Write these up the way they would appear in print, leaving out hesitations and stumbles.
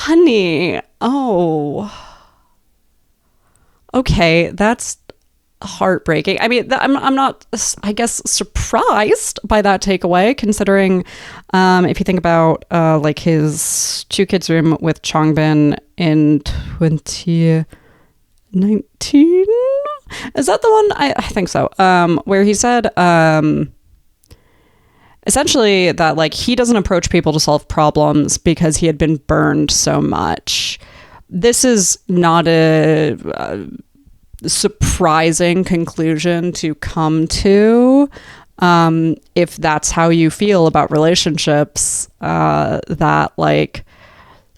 funny. Oh, okay. That's heartbreaking. I mean, I'm not, I guess, surprised by that takeaway, considering if you think about like his two kids room with Changbin in 2019. Is that the one? I think so. Where he said essentially that like he doesn't approach people to solve problems because he had been burned so much. This is not a surprising conclusion to come to if that's how you feel about relationships, that like,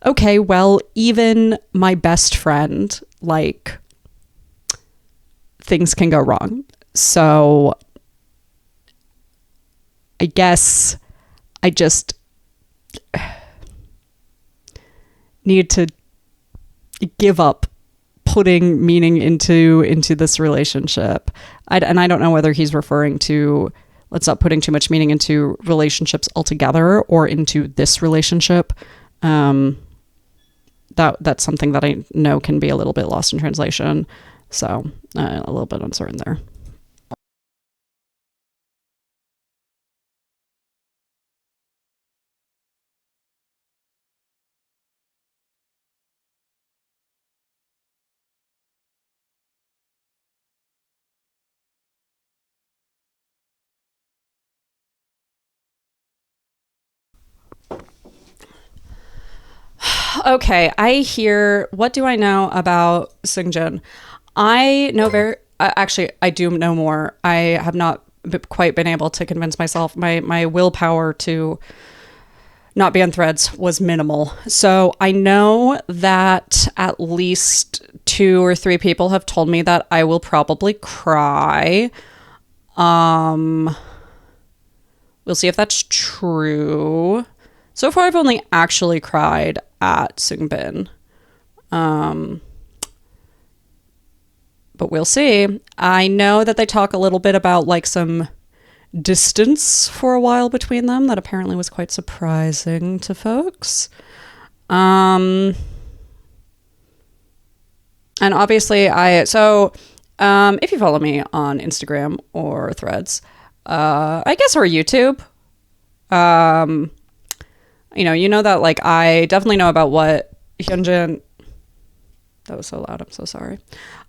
okay, well, even my best friend, like, things can go wrong. So I guess I just need to give up putting meaning into this relationship. And I don't know whether he's referring to let's not putting too much meaning into relationships altogether or into this relationship. That's something that I know can be a little bit lost in translation. So a little bit uncertain there. Okay, I hear. What do I know about Seungjin? I know very. Actually, I do know more. I have not quite been able to convince myself. My willpower to not be on Threads was minimal. So I know that at least 2 or 3 people have told me that I will probably cry. We'll see if that's true. So far, I've only actually cried at Seungbin. But we'll see. I know that they talk a little bit about like some distance for a while between them that apparently was quite surprising to folks. And obviously if you follow me on Instagram or Threads, I guess, or YouTube, you know that like I definitely know about what Hyunjin, that was so loud, I'm so sorry,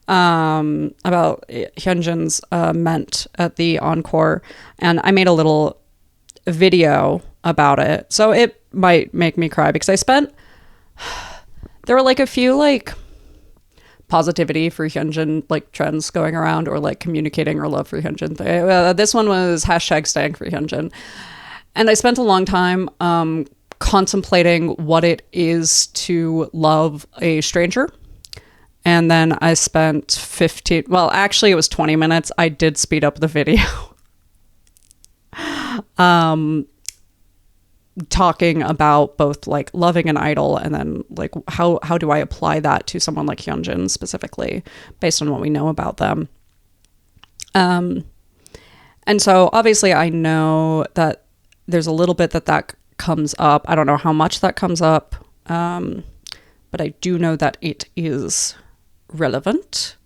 about Hyunjin's meant at the encore, and I made a little video about it, so it might make me cry because there were like a few like positivity for Hyunjin like trends going around, or like communicating our love for Hyunjin. This one was #staying for Hyunjin, and I spent a long time contemplating what it is to love a stranger. And then I spent 15, well, actually it was 20 minutes. I did speed up the video. Talking about both like loving an idol and then like how do I apply that to someone like Hyunjin specifically based on what we know about them. And so obviously I know that there's a little bit that comes up. I don't know how much that comes up, but I do know that it is relevant.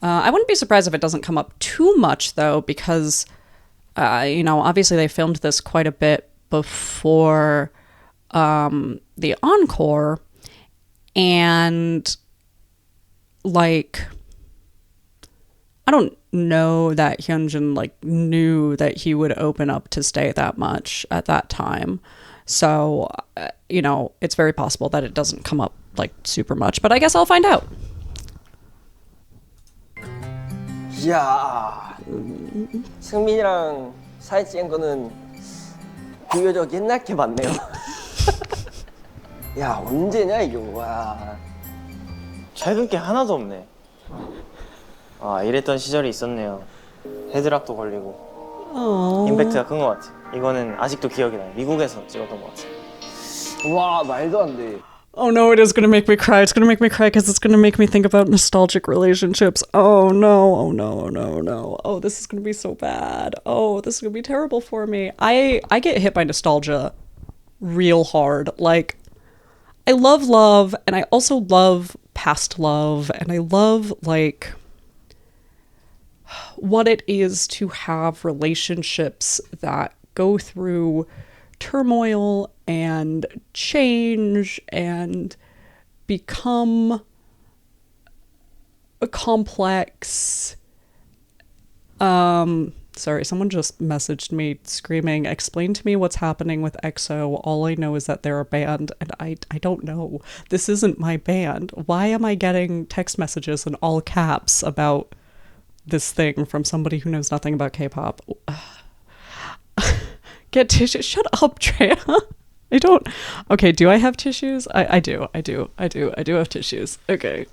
I wouldn't be surprised if it doesn't come up too much though, because obviously they filmed this quite a bit before the encore, and like I don't know that Hyunjin like knew that he would open up to Stay that much at that time. So it's very possible that it doesn't come up like super much, but I guess I'll find out. 이야, 승민이랑 사진 찍은 거는 비교적 옛날 게 많네요. 야, 언제냐 이게 뭐야. 최근 게 하나도 없네. 아, 이랬던 시절이 있었네요. 헤드락도 걸리고. 임팩트가 큰 것 같아. 이거는 아직도 기억이 나요. 미국에서 찍었던 것 같아. 와, 말도 안 돼. Oh no, it is going to make me cry. It's going to make me cry because it's going to make me think about nostalgic relationships. Oh no, oh no, oh no, oh no. Oh, this is going to be so bad. Oh, this is going to be terrible for me. I get hit by nostalgia real hard. Like, I love love, and I also love past love, and I love like what it is to have relationships that go through turmoil and change and become a complex. Sorry, someone just messaged me screaming, explain to me what's happening with EXO. All I know is that they're a band, and I don't know. This isn't my band. Why am I getting text messages in all caps about this thing from somebody who knows nothing about K-pop? Get tissues. Shut up, Drea. I don't. Okay, do I have tissues? I do have tissues. Okay.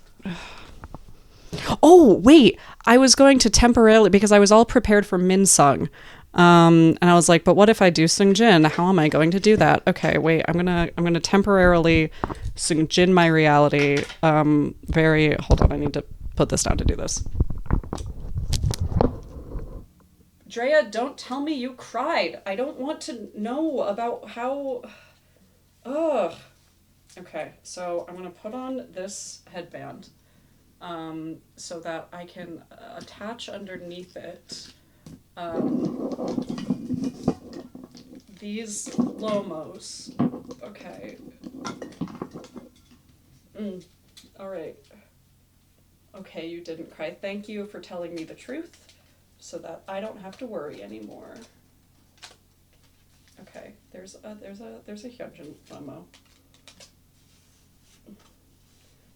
Oh, wait. I was going to temporarily, because I was all prepared for Minsung. And I was like, but what if I do Seungjin? How am I going to do that? Okay, wait. I'm gonna temporarily Seungjin my reality. Hold on, I need to put this down to do this. Drea, don't tell me you cried. I don't want to know about how... Ugh. Okay, so I'm going to put on this headband so that I can attach underneath it these Lomos. Okay. All right. Okay, you didn't cry. Thank you for telling me the truth so that I don't have to worry anymore. Okay, there's a Hyunjin Lomo.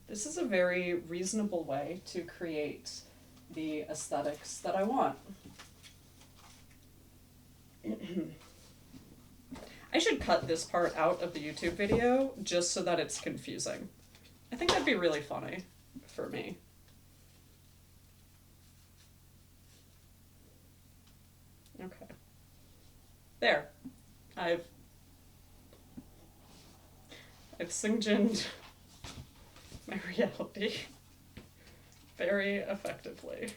This is a very reasonable way to create the aesthetics that I want. I should cut this part out of the YouTube video just so that it's confusing. I think that'd be really funny for me. Okay. There. I've Seungjin'd my reality very effectively.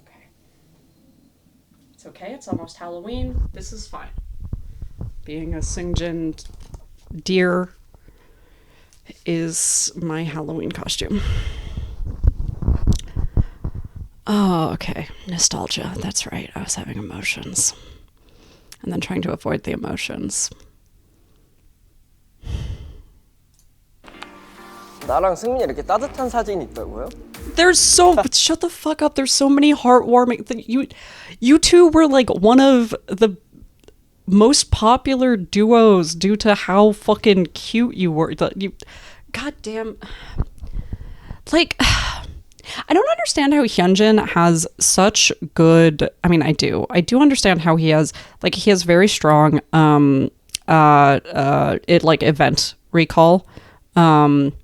Okay. It's okay, it's almost Halloween. This is fine. Being a Seungjin deer is my Halloween costume. Oh, okay. Nostalgia. That's right. I was having emotions. And then trying to avoid the emotions. 나랑 승민이 이렇게 따뜻한 사진이 있다고요? There's so... Shut the fuck up. There's so many heartwarming... You two were like one of the most popular duos due to how fucking cute you were. Goddamn... Like... I don't understand how Hyunjin has such good... I mean, I do. I do understand how he has very strong event recall and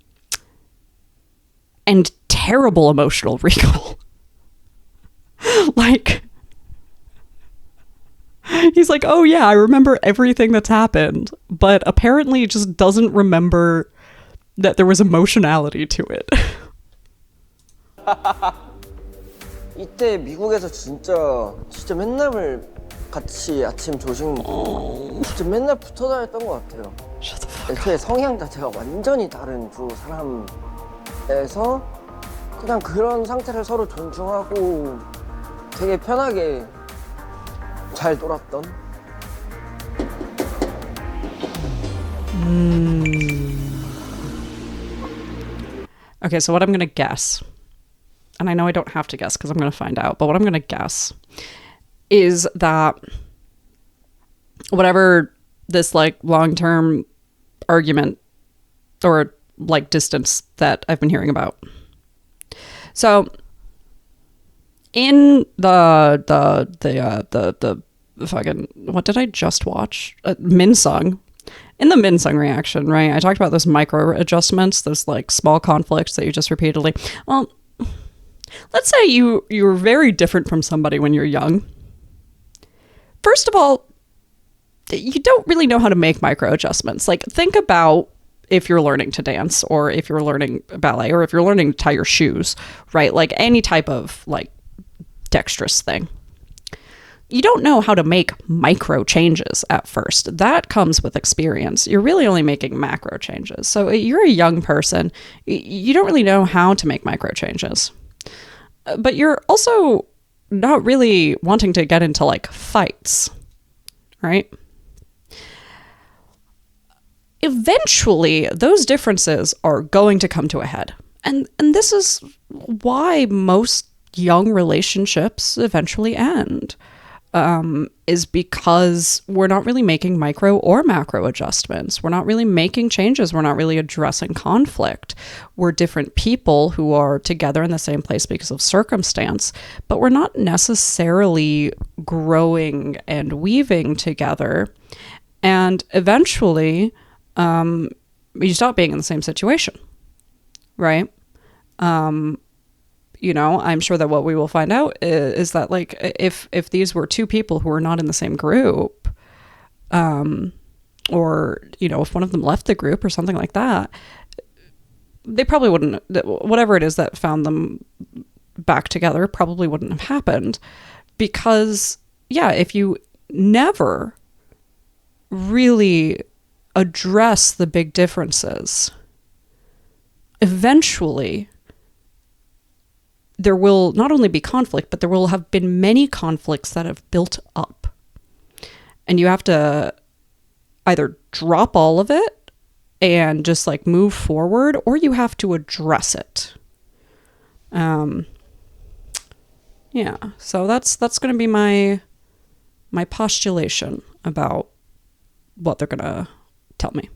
terrible emotional recall. Like, he's like, oh yeah, I remember everything that's happened, but apparently just doesn't remember that there was emotionality to it. 이때 미국에서 진짜 맨날 같이 아침 조식 먹고 진짜 맨날 붙어 다녔던 것 같아요. 애초에 성향 자체가 완전히 다른 두 사람에서 그냥 그런 상태를 서로 존중하고 되게 편하게 잘 놀았던. Okay, so what I'm gonna guess, and I know I don't have to guess because I'm gonna find out, but what I'm gonna guess is that whatever this like long-term argument or like distance that I've been hearing about. So in the fucking, what did I just watch? Minsung. In the Minsung reaction, right? I talked about those micro adjustments, those like small conflicts that you just repeatedly. Well, let's say you're very different from somebody when you're young. First of all, you don't really know how to make micro adjustments. Like, think about if you're learning to dance, or if you're learning ballet, or if you're learning to tie your shoes, right? Like any type of like dexterous thing. You don't know how to make micro changes at first. That comes with experience. You're really only making macro changes. So you're a young person. You don't really know how to make micro changes. But you're also not really wanting to get into like fights, right? Eventually, those differences are going to come to a head. And this is why most young relationships eventually end. Is because we're not really making micro or macro adjustments. We're not really making changes. We're not really addressing conflict. We're different people who are together in the same place because of circumstance, but we're not necessarily growing and weaving together. And eventually, you stop being in the same situation, right? You know, I'm sure that what we will find out is that like if these were two people who were not in the same group, or, you know, if one of them left the group or something like that, they probably wouldn't, whatever it is that found them back together probably wouldn't have happened. Because, yeah, if you never really address the big differences, eventually there will not only be conflict, but there will have been many conflicts that have built up. And you have to either drop all of it and just like move forward, or you have to address it. Yeah, so that's going to be my postulation about what they're going to tell me.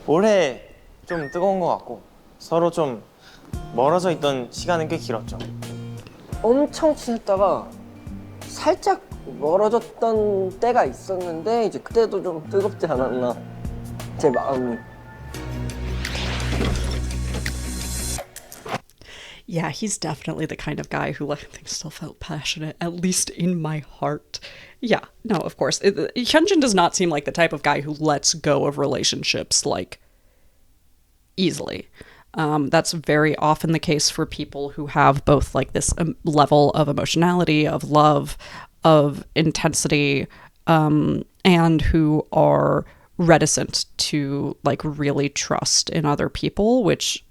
올해 좀 뜨거운 것 같고 서로 좀 멀어져 있던 시간은 꽤 길었죠. 엄청 친했다가 살짝 멀어졌던 때가 있었는데 이제 그때도 좀 뜨겁지 않았나 제 마음이. Yeah, he's definitely the kind of guy who I think still felt passionate, at least in my heart. Yeah, no, of course. Hyunjin does not seem like the type of guy who lets go of relationships, like, easily. That's very often the case for people who have both, like, this level of emotionality, of love, of intensity, and who are reticent to, like, really trust in other people, which...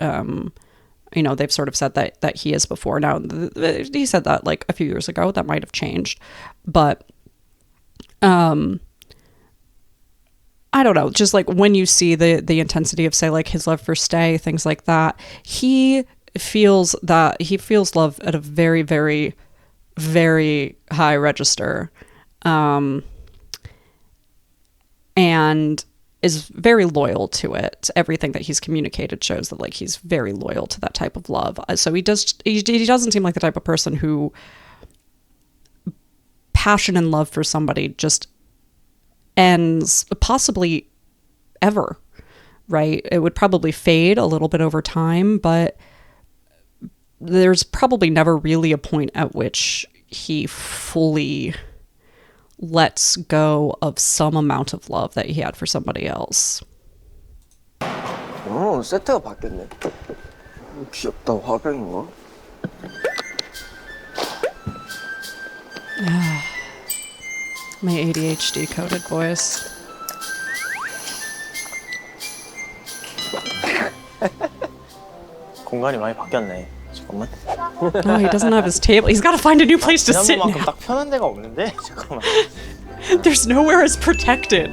you know, they've sort of said that he is before. Now, he said that like a few years ago. That might have changed. But I don't know. Just like when you see the intensity of, say, like his love for Stay, things like that, he feels love at a very, very, very high register. And is very loyal to it. Everything that he's communicated shows that like he's very loyal to that type of love. So he doesn't seem like the type of person who passion and love for somebody just ends possibly ever, right? It would probably fade a little bit over time, but there's probably never really a point at which he fully lets go of some amount of love that he had for somebody else. 세트가 바뀌었네. 귀엽다, 화병인가? My ADHD coded voice. 공간이 많이 바뀌었네. 잠깐만. Oh, he doesn't have his table. He's got to find a new place to sit 지난번만큼 now. 딱 편한 데가 없는데? 잠깐만. There's nowhere as protected.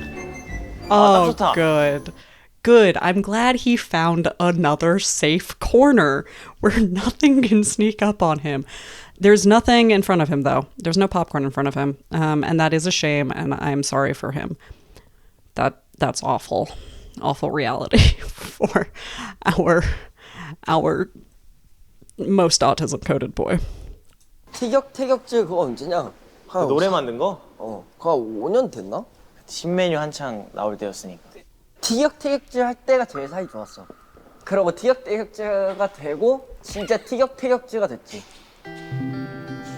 Oh, good. Good. I'm glad he found another safe corner where nothing can sneak up on him. There's nothing in front of him, though. There's no popcorn in front of him. And that is a shame, and I'm sorry for him. That's awful. Awful reality for our most autism-coded boy. 티격태격질 그거 언제냐? 노래 만든 거? 그거 5년 됐나? 신메뉴 한창 나올 때였으니까. 티격태격질 할 때가 제일 사이 좋았어. 그러고 티격태격질가 되고 진짜 티격태격질가 됐지.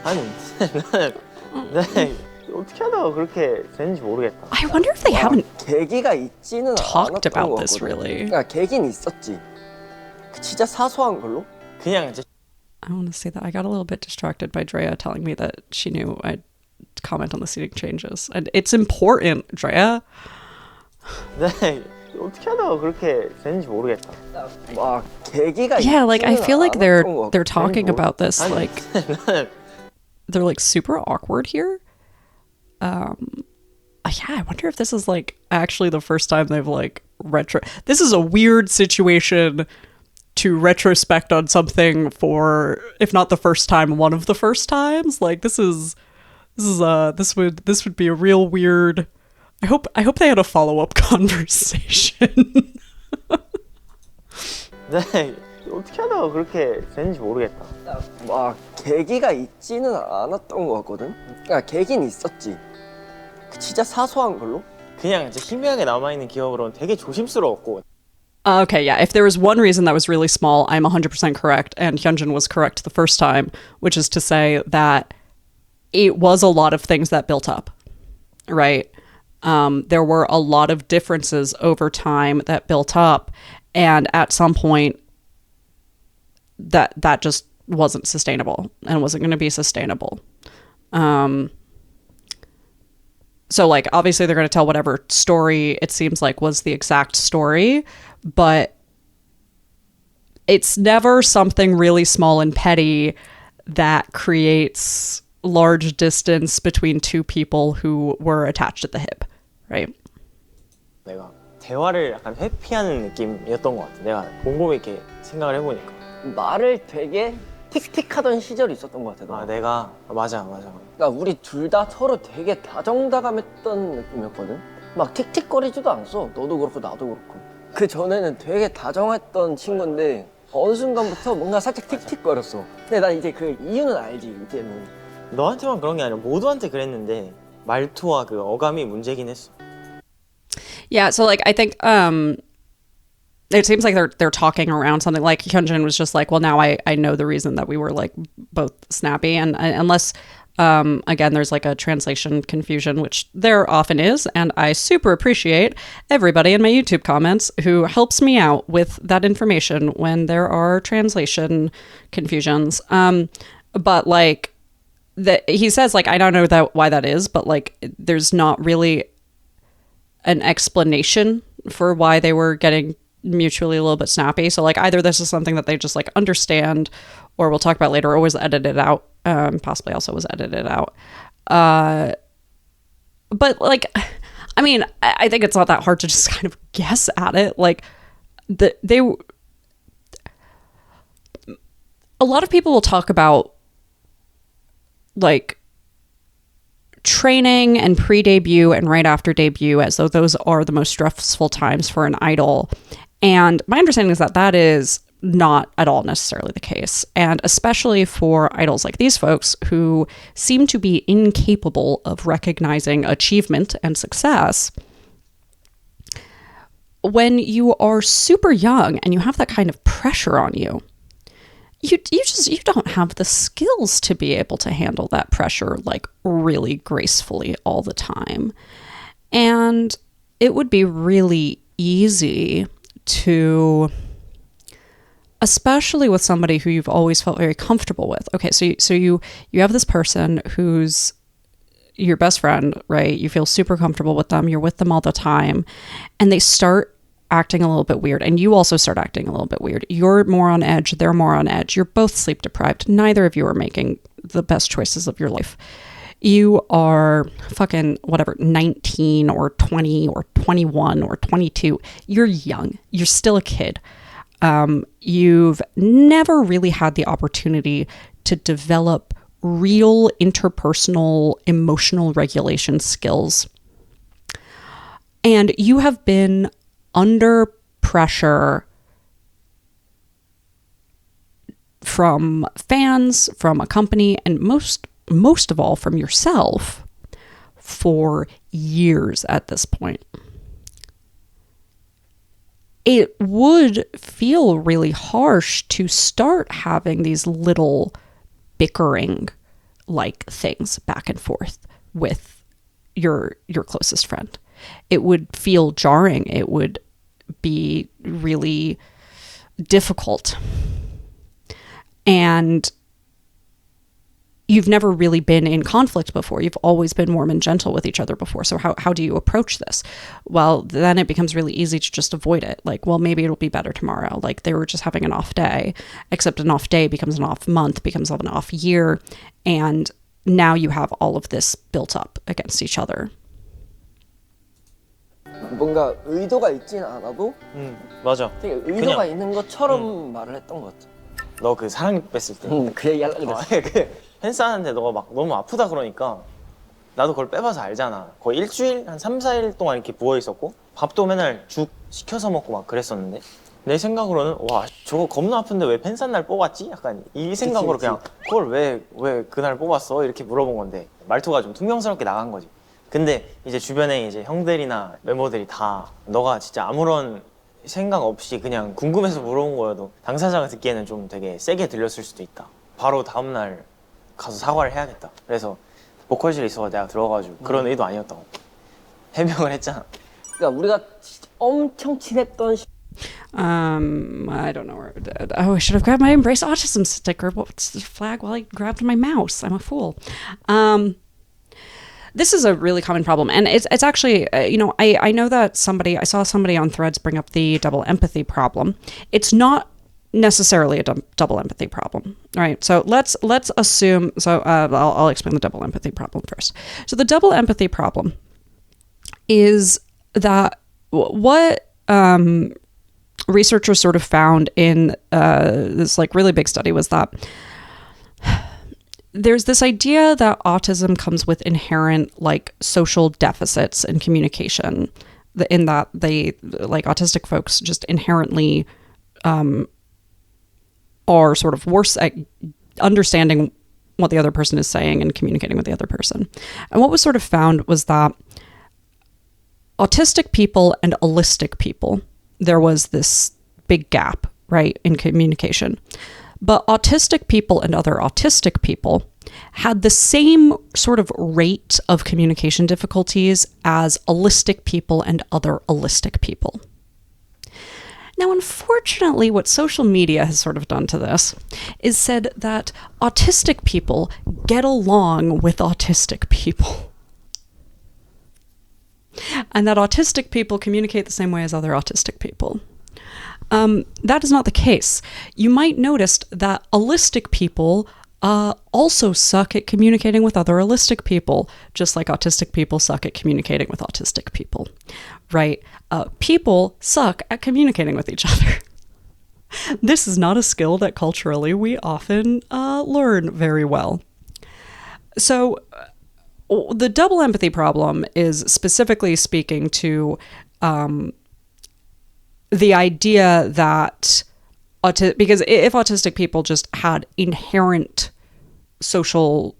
아니, 나는 어떻게 하다가 그렇게 됐는지 모르겠다. I wonder if they haven't 계기가 있지는 talked 않았던 것 about this 같거든. really. 그러니까 계기는 있었지. 진짜 사소한 걸로? 그냥 이제 I want to say that I got a little bit distracted by Drea telling me that she knew I'd comment on the seating changes. And it's important, Drea. 네, 어떻게 하다가 그렇게 됐는지 모르겠다. 막 계기가 Yeah, like I 있지는 feel like 않았던 것 they're 같아. talking about this 아니, like 나는 they're like super awkward here. Yeah, I wonder if this is like actually the first time they've like this is a weird situation to retrospect on something for, if not the first time, one of the first times. Like this would be a real weird. I hope they had a follow-up conversation. 네, 어떻게 하다가 그렇게 됐는지 모르겠다. 막 계기가 있지는 않았던 것 같거든. 그러니까 계기는 있었지. 진짜 사소한 걸로? 그냥 이제 희미하게 남아있는 기억으로는 되게 조심스러웠고. Okay, yeah. If there was one reason that was really small, I'm 100% correct, and Hyunjin was correct the first time, which is to say that it was a lot of things that built up, right? There were a lot of differences over time that built up, and at some point, that just wasn't sustainable and wasn't going to be sustainable. So, like, obviously they're going to tell whatever story it seems like was the exact story, but it's never something really small and petty that creates large distance between two people who were attached at the hip, right? 내가 대화를 약간 회피하는 느낌이었던 것 같아. 내가 곰곰이 이렇게 생각을 해보니까. 말을 되게 틱틱하던 시절이 있었던 것 같아. 아, 내가 맞아. 그러니까 우리 둘 다 서로 되게 다정다감했던 느낌이었거든. 막 틱틱거리지도 않았어. 너도 그렇고 나도 그렇고. 그 전에는 되게 다정했던 친구인데 어느 순간부터 뭔가 살짝 틱틱거렸어. 근데 난 이제 그 이유는 알지 이제는. 너한테만 그런 게 아니라 모두한테 그랬는데 말투와 그 어감이 문제긴 했어. Yeah, so like I think it seems like they're talking around something. Like Hyunjin was just like, well, now I know the reason that we were like both snappy, and unless again there's like a translation confusion, which there often is, and I super appreciate everybody in my YouTube comments who helps me out with that information when there are translation confusions. But like that he says, like, I don't know why that is, but like there's not really an explanation for why they were getting mutually a little bit snappy. So like either this is something that they just like understand, or we'll talk about later, or was edited out, possibly also was edited out. But like, I mean, I think it's not that hard to just kind of guess at it. Like a lot of people will talk about like training and pre-debut and right after debut as though those are the most stressful times for an idol. And my understanding is that that is not at all necessarily the case. And especially for idols like these folks who seem to be incapable of recognizing achievement and success, when you are super young and you have that kind of pressure on you, you don't have the skills to be able to handle that pressure like really gracefully all the time. And it would be really easy to, especially with somebody who you've always felt very comfortable with. Okay, so you have this person who's your best friend, right? You feel super comfortable with them. You're with them all the time, and they start acting a little bit weird, and you also start acting a little bit weird. You're more on edge, they're more on edge. You're both sleep deprived. Neither of you are making the best choices of your life. You are fucking whatever, 19 or 20 or 21 or 22. You're young. You're still a kid. You've never really had the opportunity to develop real interpersonal emotional regulation skills. And you have been under pressure from fans, from a company, and most of all from yourself for years at this point. It would feel really harsh to start having these little bickering like things back and forth with your closest friend. It would feel jarring. It would be really difficult. And you've never really been in conflict before. You've always been warm and gentle with each other before. So how do you approach this? Well, then it becomes really easy to just avoid it. Like, well, maybe it'll be better tomorrow. Like, they were just having an off day, except an off day becomes an off month, becomes an off year. And now you have all of this built up against each other. 뭔가 의도가 있진 않아도 맞아. 되게 의도가 그냥, 있는 것처럼 말을 했던 것 같아. 너 그 사랑니 뺐을 때. 그 얘기 하려고 그랬어. 그 팬싸는데 너가 막 너무 아프다 그러니까 나도 그걸 빼봐서 알잖아. 거의 일주일, 한 3, 4일 동안 이렇게 부어있었고 밥도 맨날 죽 시켜서 먹고 막 그랬었는데 내 생각으로는 와 저거 겁나 아픈데 왜 팬싸 날 뽑았지? 약간 이 생각으로 그치. 그냥 그걸 왜 그날 뽑았어? 이렇게 물어본 건데 말투가 좀 퉁명스럽게 나간 거지. 근데 이제 주변에 이제 형들이나 멤버들이 다 너가 진짜 아무런 생각 없이 그냥 궁금해서 물어본 거여도 당사자가 듣기에는 좀 되게 세게 들렸을 수도 있다. 바로 다음날 가서 사과를 해야겠다. 그래서 보컬실에 있어서 내가 들어가지고 그런 의도 아니었다고 해명을 했잖아. 그러니까 우리가 엄청 친했던 I don't know where it did. Oh, I should have grabbed my Embrace Autism sticker. What's the flag? Well, I grabbed my mouse. I'm a fool. This is a really common problem. And it's actually, I know that I saw somebody on Threads bring up the double empathy problem. It's not necessarily a double empathy problem, right? So let's assume, I'll explain the double empathy problem first. So the double empathy problem is that what researchers sort of found in this like really big study was that there's this idea that autism comes with inherent like social deficits in communication, in that they like autistic folks just inherently are sort of worse at understanding what the other person is saying and communicating with the other person. And what was sort of found was that autistic people and allistic people, there was this big gap, right, in communication. But autistic people and other autistic people had the same sort of rate of communication difficulties as allistic people and other allistic people. Now, unfortunately, what social media has sort of done to this is said that autistic people get along with autistic people. And that autistic people communicate the same way as other autistic people. That is not the case. You might notice that allistic people also suck at communicating with other allistic people, just like autistic people suck at communicating with autistic people, right? People suck at communicating with each other. This is not a skill that culturally we often learn very well. So the double empathy problem is specifically speaking to the idea that because if autistic people just had inherent social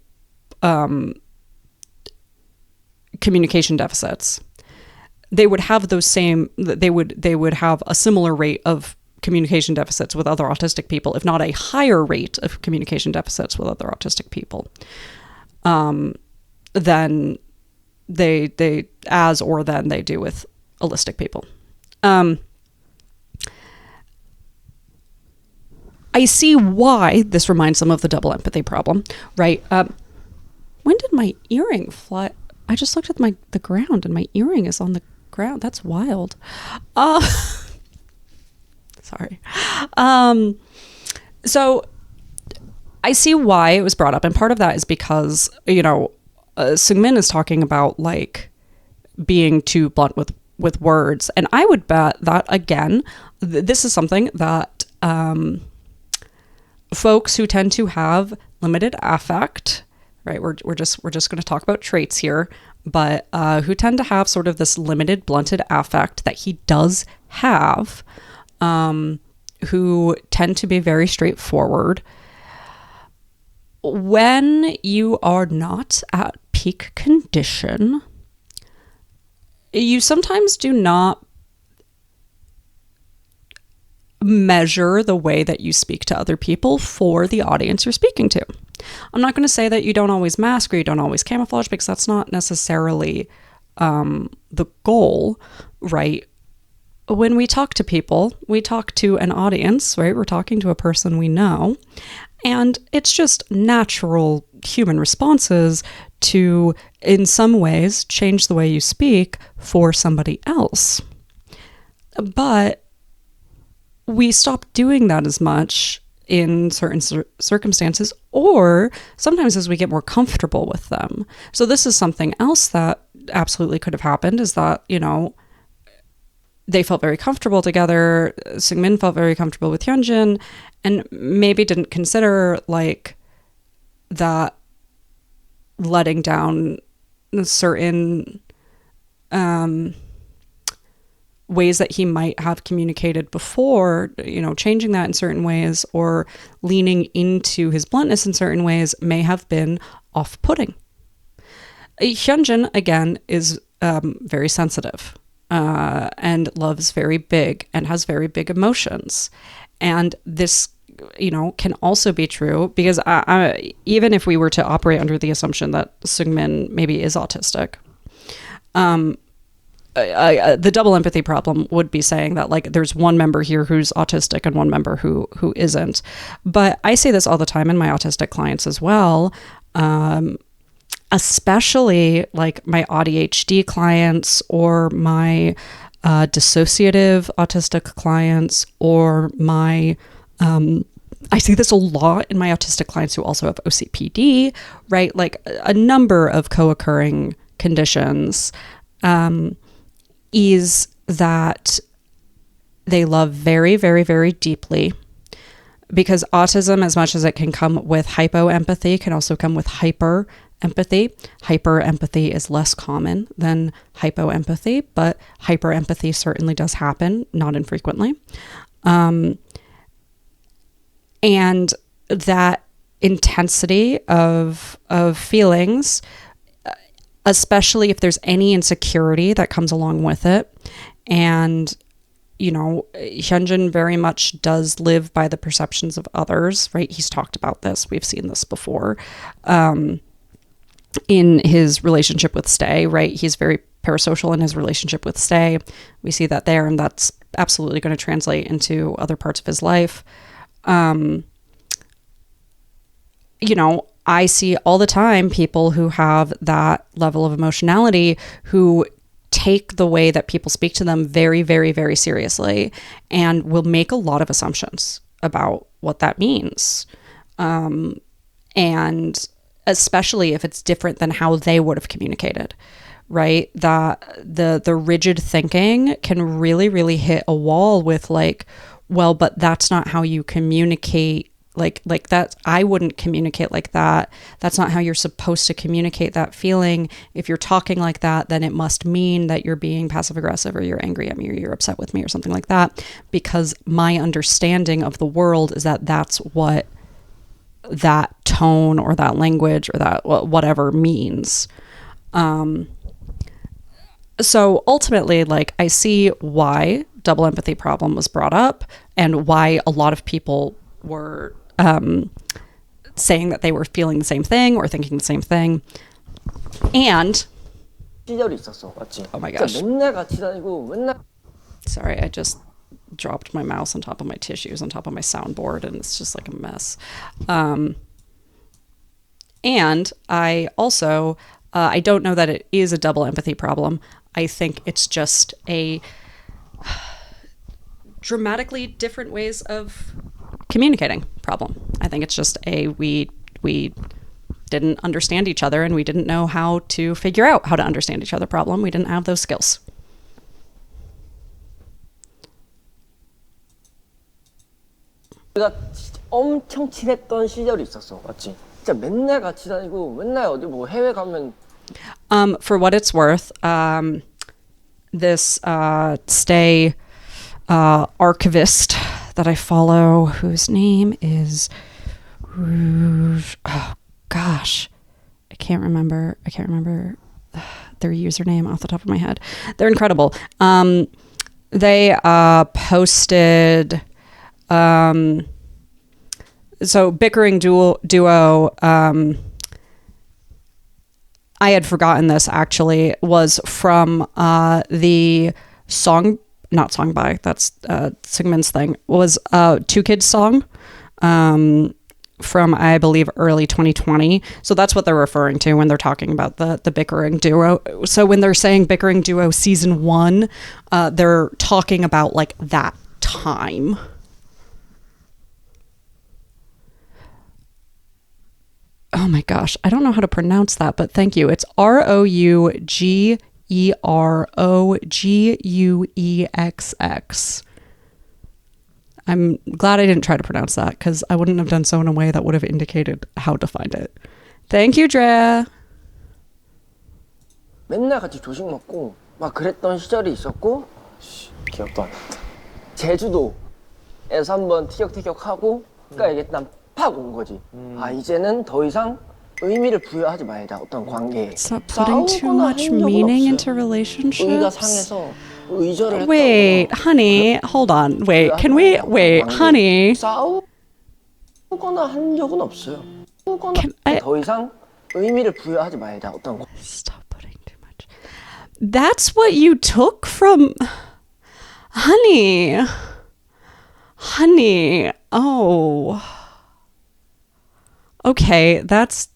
communication deficits, they would have they would have a similar rate of communication deficits with other autistic people, if not a higher rate of communication deficits with other autistic people than they do with allistic people. I see why this reminds them of the double empathy problem, right? When did my earring fly? I just looked at the ground and my earring is on the ground. That's wild. Sorry. So I see why it was brought up. And part of that is because, Seungmin is talking about like being too blunt with words. And I would bet that, again, this is something that folks who tend to have limited affect, right? We're just going to talk about traits here, but who tend to have sort of this limited, blunted affect that he does have, who tend to be very straightforward. When you are not at peak condition, you sometimes do not measure the way that you speak to other people for the audience you're speaking to. I'm not going to say that you don't always mask or you don't always camouflage, because that's not necessarily the goal, right? When we talk to people, we talk to an audience, right? We're talking to a person we know, and it's just natural human responses to, in some ways, change the way you speak for somebody else. But we stop doing that as much in certain circumstances, or sometimes as we get more comfortable with them. So this is something else that absolutely could have happened, is that, you know, they felt very comfortable together. Seungmin felt very comfortable with Hyunjin, and maybe didn't consider like that letting down certain ways that he might have communicated before, you know, changing that in certain ways or leaning into his bluntness in certain ways may have been off-putting. Hyunjin, again, is very sensitive. And loves very big and has very big emotions. And this, you know, can also be true because even if we were to operate under the assumption that Seungmin maybe is autistic, the double empathy problem would be saying that like there's one member here who's autistic and one member who isn't. But I say this all the time in my autistic clients as well. Especially like my ADHD clients or my dissociative autistic clients or my, I see this a lot in my autistic clients who also have OCPD, right? Like a number of co-occurring conditions, is that they love very, very, very deeply. Because autism, as much as it can come with hypoempathy, can also come with hyper empathy. Hyper-empathy is less common than hypoempathy, but hyper-empathy certainly does happen, not infrequently. And that intensity of feelings, especially if there's any insecurity that comes along with it, and you know, Hyunjin very much does live by the perceptions of others, right? He's talked about this. We've seen this before. In his relationship with Stay, right? He's very parasocial in his relationship with Stay. We see that there, and that's absolutely going to translate into other parts of his life. You know, I see all the time people who have that level of emotionality who take the way that people speak to them very, very, very seriously and will make a lot of assumptions about what that means. And especially if it's different than how they would have communicated, right? That the rigid thinking can really, really hit a wall with like, well, but that's not how you communicate. Like that, I wouldn't communicate like that. That's not how you're supposed to communicate that feeling. If you're talking like that, then it must mean that you're being passive aggressive or you're angry at me or you're upset with me or something like that. Because my understanding of the world is that that's what that tone or that language or that whatever means. So ultimately, like, I see why double empathy problem was brought up and why a lot of people were saying that they were feeling the same thing or thinking the same thing. And 시절이 있었어. 맞지? oh my gosh, 맨날 같이 다니고 맨날 sorry, I just dropped my mouse on top of my tissues on top of my soundboard and it's just like a mess. And I also I don't know that it is a double empathy problem. I think it's just a dramatically different ways of communicating problem. I think it's just a we didn't understand each other and we didn't know how to figure out how to understand each other problem. We didn't have those skills. 우리가 엄청 친했던 시절이 있었어. 맞지? 진짜 맨날 같이 다니고 맨날 어디 뭐 해외 가면 For what it's worth, this Stay archivist that I follow, whose name is oh gosh, I can't remember their username off the top of my head. They're incredible. They posted so bickering duo. I had forgotten this actually was from the song, not song by, that's Seungmin's thing, was Two Kids song from, I believe, early 2020. So that's what they're referring to when they're talking about the bickering duo. So when they're saying bickering duo season 1, they're talking about like that time. Oh my gosh, I don't know how to pronounce that, but thank you. It's Rougeroguexx. I'm glad I didn't try to pronounce that because I wouldn't have done so in a way that would have indicated how to find it. Thank you, Drea. 맨날 같이 조식 먹고 막 그랬던 시절이 있었고 기억도 안 나. 제주도에서 한번 티격태격하고 그러니까 이게 난 팍 온 거지. 아 이제는 더 이상 의미를 부여하지 말자 어떤 관계에. Stop putting too much meaning into relationships. 의가 상해서 의절을 했다거나. Wait, honey, hold on. Wait, can we wait, honey? 싸우거나 한 적은 없어요. 싸우거나 더 이상 의미를 부여하지 말자 어떤. Stop putting too much. That's what you took from, honey. Honey, oh. Okay, that's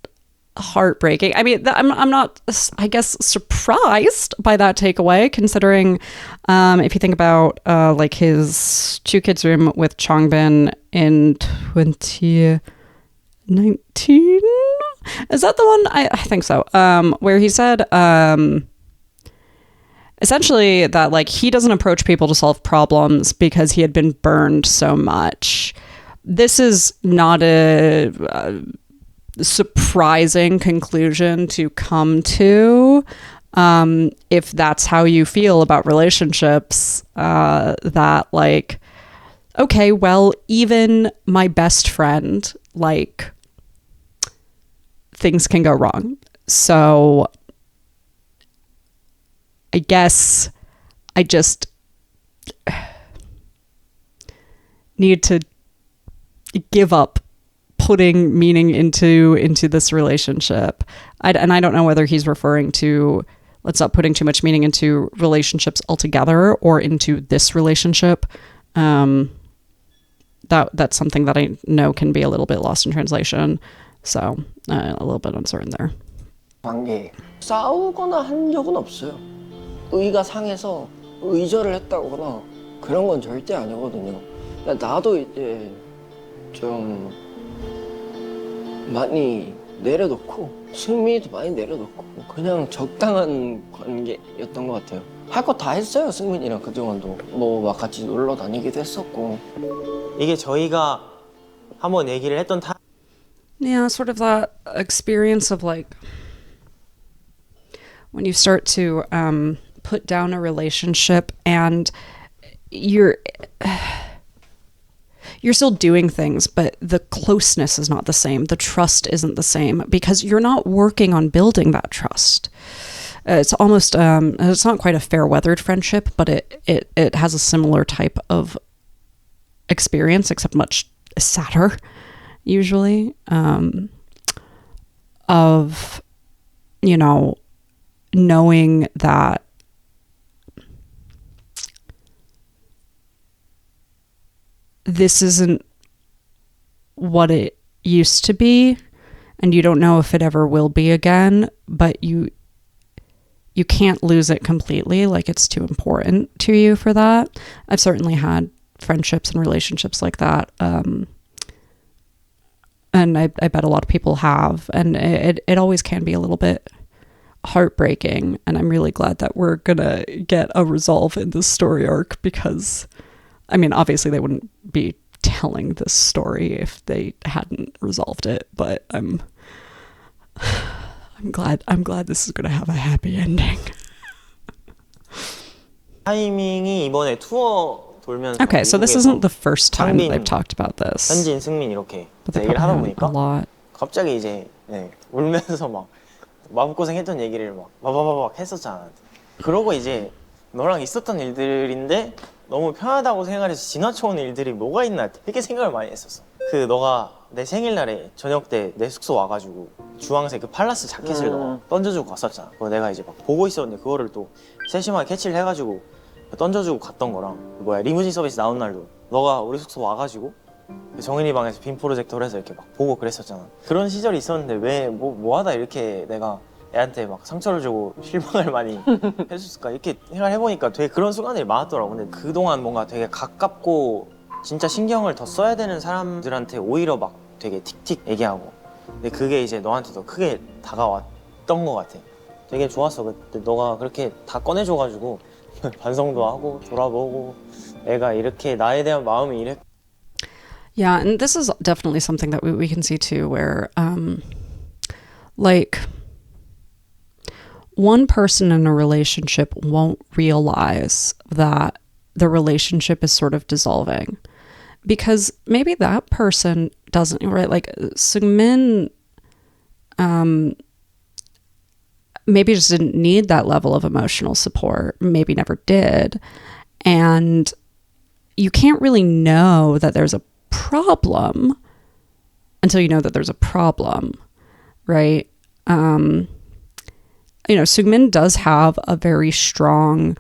heartbreaking. I mean, I'm not, I guess, surprised by that takeaway, considering if you think about like his Two Kids room with Seungbin in 2019. Is that the one? I think so. Where he said essentially that like he doesn't approach people to solve problems because he had been burned so much. This is not a surprising conclusion to come to if that's how you feel about relationships, that like, okay, well, even my best friend, like, things can go wrong. So I guess I just need to give up putting meaning into this relationship. And I don't know whether he's referring to let's stop putting too much meaning into relationships altogether or into this relationship. That's something that I know can be a little bit lost in translation. So a little bit uncertain there. 관계 싸우거나 한 적은 없어요. 의가 상해서 의절을 했다거나 그런 건 절대 아니거든요. 나도 이제 좀 많이 내려놓고 승민이도 많이 내려놓고 그냥 적당한 관계였던 것 같아요. 할 거 다 했어요, 승민이랑 그동안도. 뭐 막 같이 놀러 다니기도 했었고. 이게 저희가 한번 얘기를 했던 Yeah, sort of that experience of like when you start to put down a relationship and you're still doing things, but the closeness is not the same. The trust isn't the same because you're not working on building that trust. It's almost, it's not quite a fair-weathered friendship, but it has a similar type of experience, except much sadder, usually, of, you know, knowing that this isn't what it used to be, and you don't know if it ever will be again, but you can't lose it completely. Like, it's too important to you for that. I've certainly had friendships and relationships like that, and I bet a lot of people have, and it always can be a little bit heartbreaking, and I'm really glad that we're gonna get a resolve in this story arc, because I mean, obviously they wouldn't be telling this story if they hadn't resolved it, but I'm glad this is gonna have a happy ending. 타이밍이 이번에 투어 돌면서 Okay, so this isn't the first time that I've talked about this. 현진, 승민 이렇게 But they 얘기를 하다 probably 보니까 a lot. 갑자기 이제 울면서 막 마음고생했던 얘기를 막 바바바박 했었잖아. 그러고 이제 너랑 있었던 일들인데 너무 편하다고 생각해서 지나쳐온 일들이 뭐가 있나 이렇게 생각을 많이 했었어. 그 너가 내 생일날에 저녁 때 내 숙소 와가지고 주황색 그 팔라스 자켓을 너가 던져주고 갔었잖아. 그거 내가 이제 막 보고 있었는데 그거를 또 세심하게 캐치를 해가지고 던져주고 갔던 거랑 뭐야 리무진 서비스 나온 날도 너가 우리 숙소 와가지고 그 정인이 방에서 빔 프로젝터를 해서 이렇게 막 보고 그랬었잖아. 그런 시절이 있었는데 왜 뭐 하다 이렇게 내가 애한테 막 상처를 주고 실망을 많이 해줬을까 이렇게 생각을 해보니까 되게 그런 순간들이 많았더라고. 근데 그동안 뭔가 되게 가깝고 진짜 신경을 더 써야 되는 사람들한테 오히려 막 되게 틱틱 얘기하고 근데 그게 이제 너한테 더 크게 다가왔던 것 같아. 되게 좋았어. 그때 너가 그렇게 다 꺼내줘가지고 반성도 하고 돌아보고 애가 이렇게 나에 대한 마음이 이래. Yeah, and this is definitely something that we can see too, where like one person in a relationship won't realize that the relationship is sort of dissolving because maybe that person doesn't, right? Like Seungmin maybe just didn't need that level of emotional support, maybe never did. And you can't really know that there's a problem until you know that there's a problem, right? Seungmin does have a very strong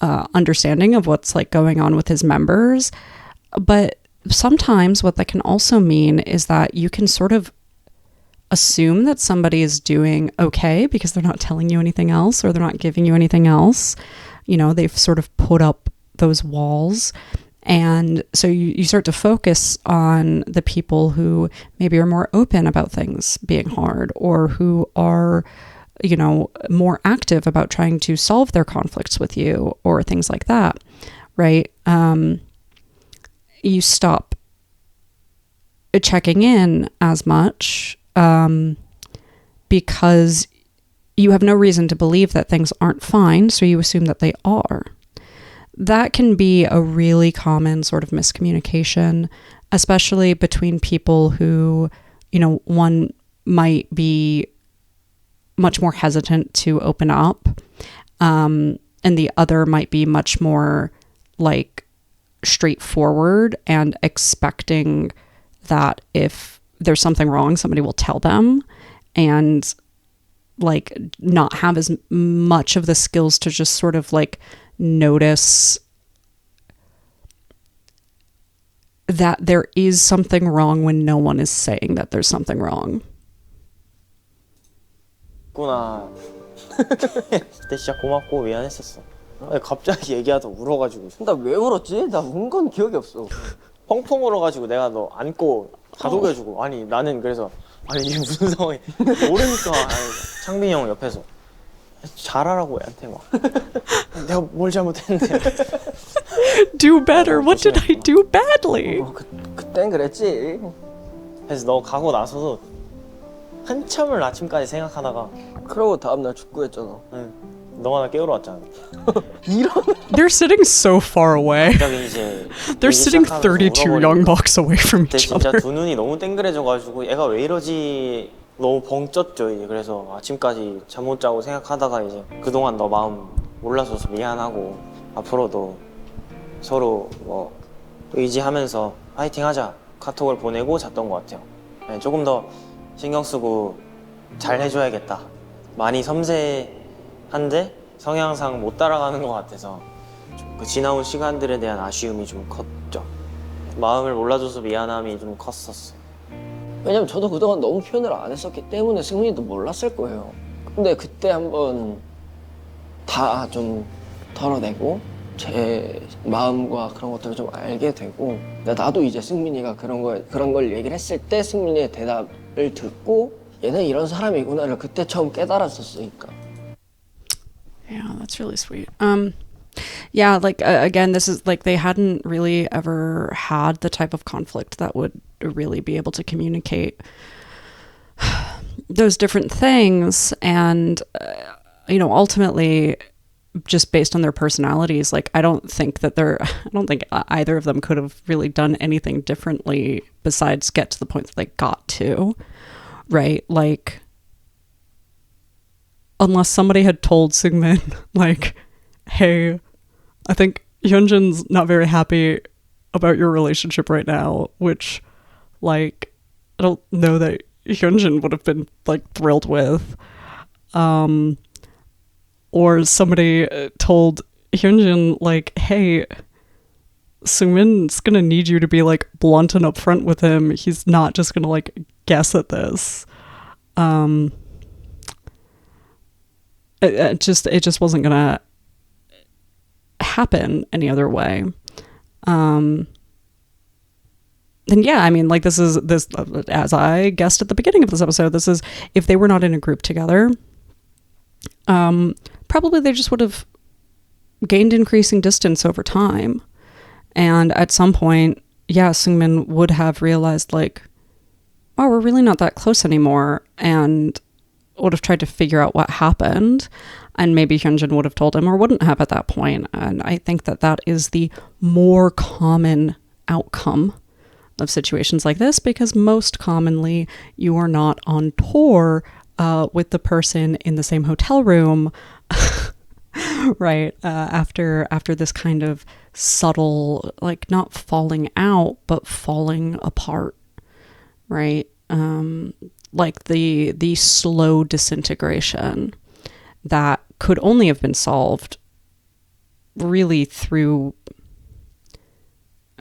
understanding of what's like going on with his members, but sometimes what that can also mean is that you can sort of assume that somebody is doing okay because they're not telling you anything else or they're not giving you anything else. They've sort of put up those walls. And so you start to focus on the people who maybe are more open about things being hard or who are, more active about trying to solve their conflicts with you or things like that, right? You stop checking in as much because you have no reason to believe that things aren't fine, so you assume that they are. That can be a really common sort of miscommunication, especially between people who, one might be much more hesitant to open up, and the other might be much more like straightforward and expecting that if there's something wrong, somebody will tell them, and like not have as much of the skills to just sort of like notice that there is something wrong when no one is saying that there's something wrong. 구나. 그때 진짜 고맙고 미안했었어. 갑자기 얘기하다 울어가지고. 나 왜 울었지? 나 운 건 기억이 없어. 펑펑 울어가지고 내가 너 안고 다독여주고 아니 나는 그래서 아니 이게 무슨 상황이 모르니까 창빈이 형 옆에서 잘하라고 애한테 막 내가 뭘 잘못했는데 Do better. What did I do badly? 그땐 그랬지. 그래서 너 가고 나서도 한참을 아침까지 생각하다가 그러고 다음날 축구했잖아. 응, 너가 나 깨우러 왔잖아. They're sitting so far away. 갑자기 이제 They're sitting 32 young bucks away from 그때 each 진짜 other. 두 눈이 너무 땡그레져가지고 얘가 왜 이러지 너무 벙쪘죠 이제. 그래서 아침까지 잠 못 자고 생각하다가 이제 그동안 너 마음 몰라줘서 미안하고 앞으로도 서로 뭐 의지하면서 파이팅하자 카톡을 보내고 잤던 것 같아요. 네, 조금 더 신경 쓰고 잘 해줘야겠다. 많이 섬세한데 성향상 못 따라가는 것 같아서 그 지나온 시간들에 대한 아쉬움이 좀 컸죠. 마음을 몰라줘서 미안함이 좀 컸었어. 왜냐면 저도 그동안 너무 표현을 안 했었기 때문에 승민이도 몰랐을 거예요. 근데 그때 한번 다 좀 털어내고 제 마음과 그런 것들을 좀 알게 되고 나도 이제 승민이가 그런 걸 얘기를 했을 때 승민이의 대답을 듣고 얘는 이런 사람이구나를 그때 처음 깨달았었으니까. Yeah, that's really sweet. Yeah, like again, this is like they hadn't really ever had the type of conflict that would really be able to communicate those different things, and ultimately, just based on their personalities, like I don't think either of them could have really done anything differently besides get to the point that they got to, right? Like, unless somebody had told Seungmin, like, hey, I think Hyunjin's not very happy about your relationship right now, which, like, I don't know that Hyunjin would have been like thrilled with. Or somebody told Hyunjin like, hey, Seungmin's gonna need you to be like blunt and upfront with him. He's not just gonna like guess at this. It just wasn't gonna happen any other way. And yeah, I mean, like this as I guessed at the beginning of this episode, this is if they were not in a group together, probably they just would have gained increasing distance over time. And at some point, yeah, Seungmin would have realized like, oh, we're really not that close anymore, and would have tried to figure out what happened. And maybe Hyunjin would have told him or wouldn't have at that point. And I think that that is the more common outcome of situations like this, because most commonly you are not on tour with the person in the same hotel room, right? After this kind of subtle, like not falling out, but falling apart, right? Like the slow disintegration that could only have been solved really through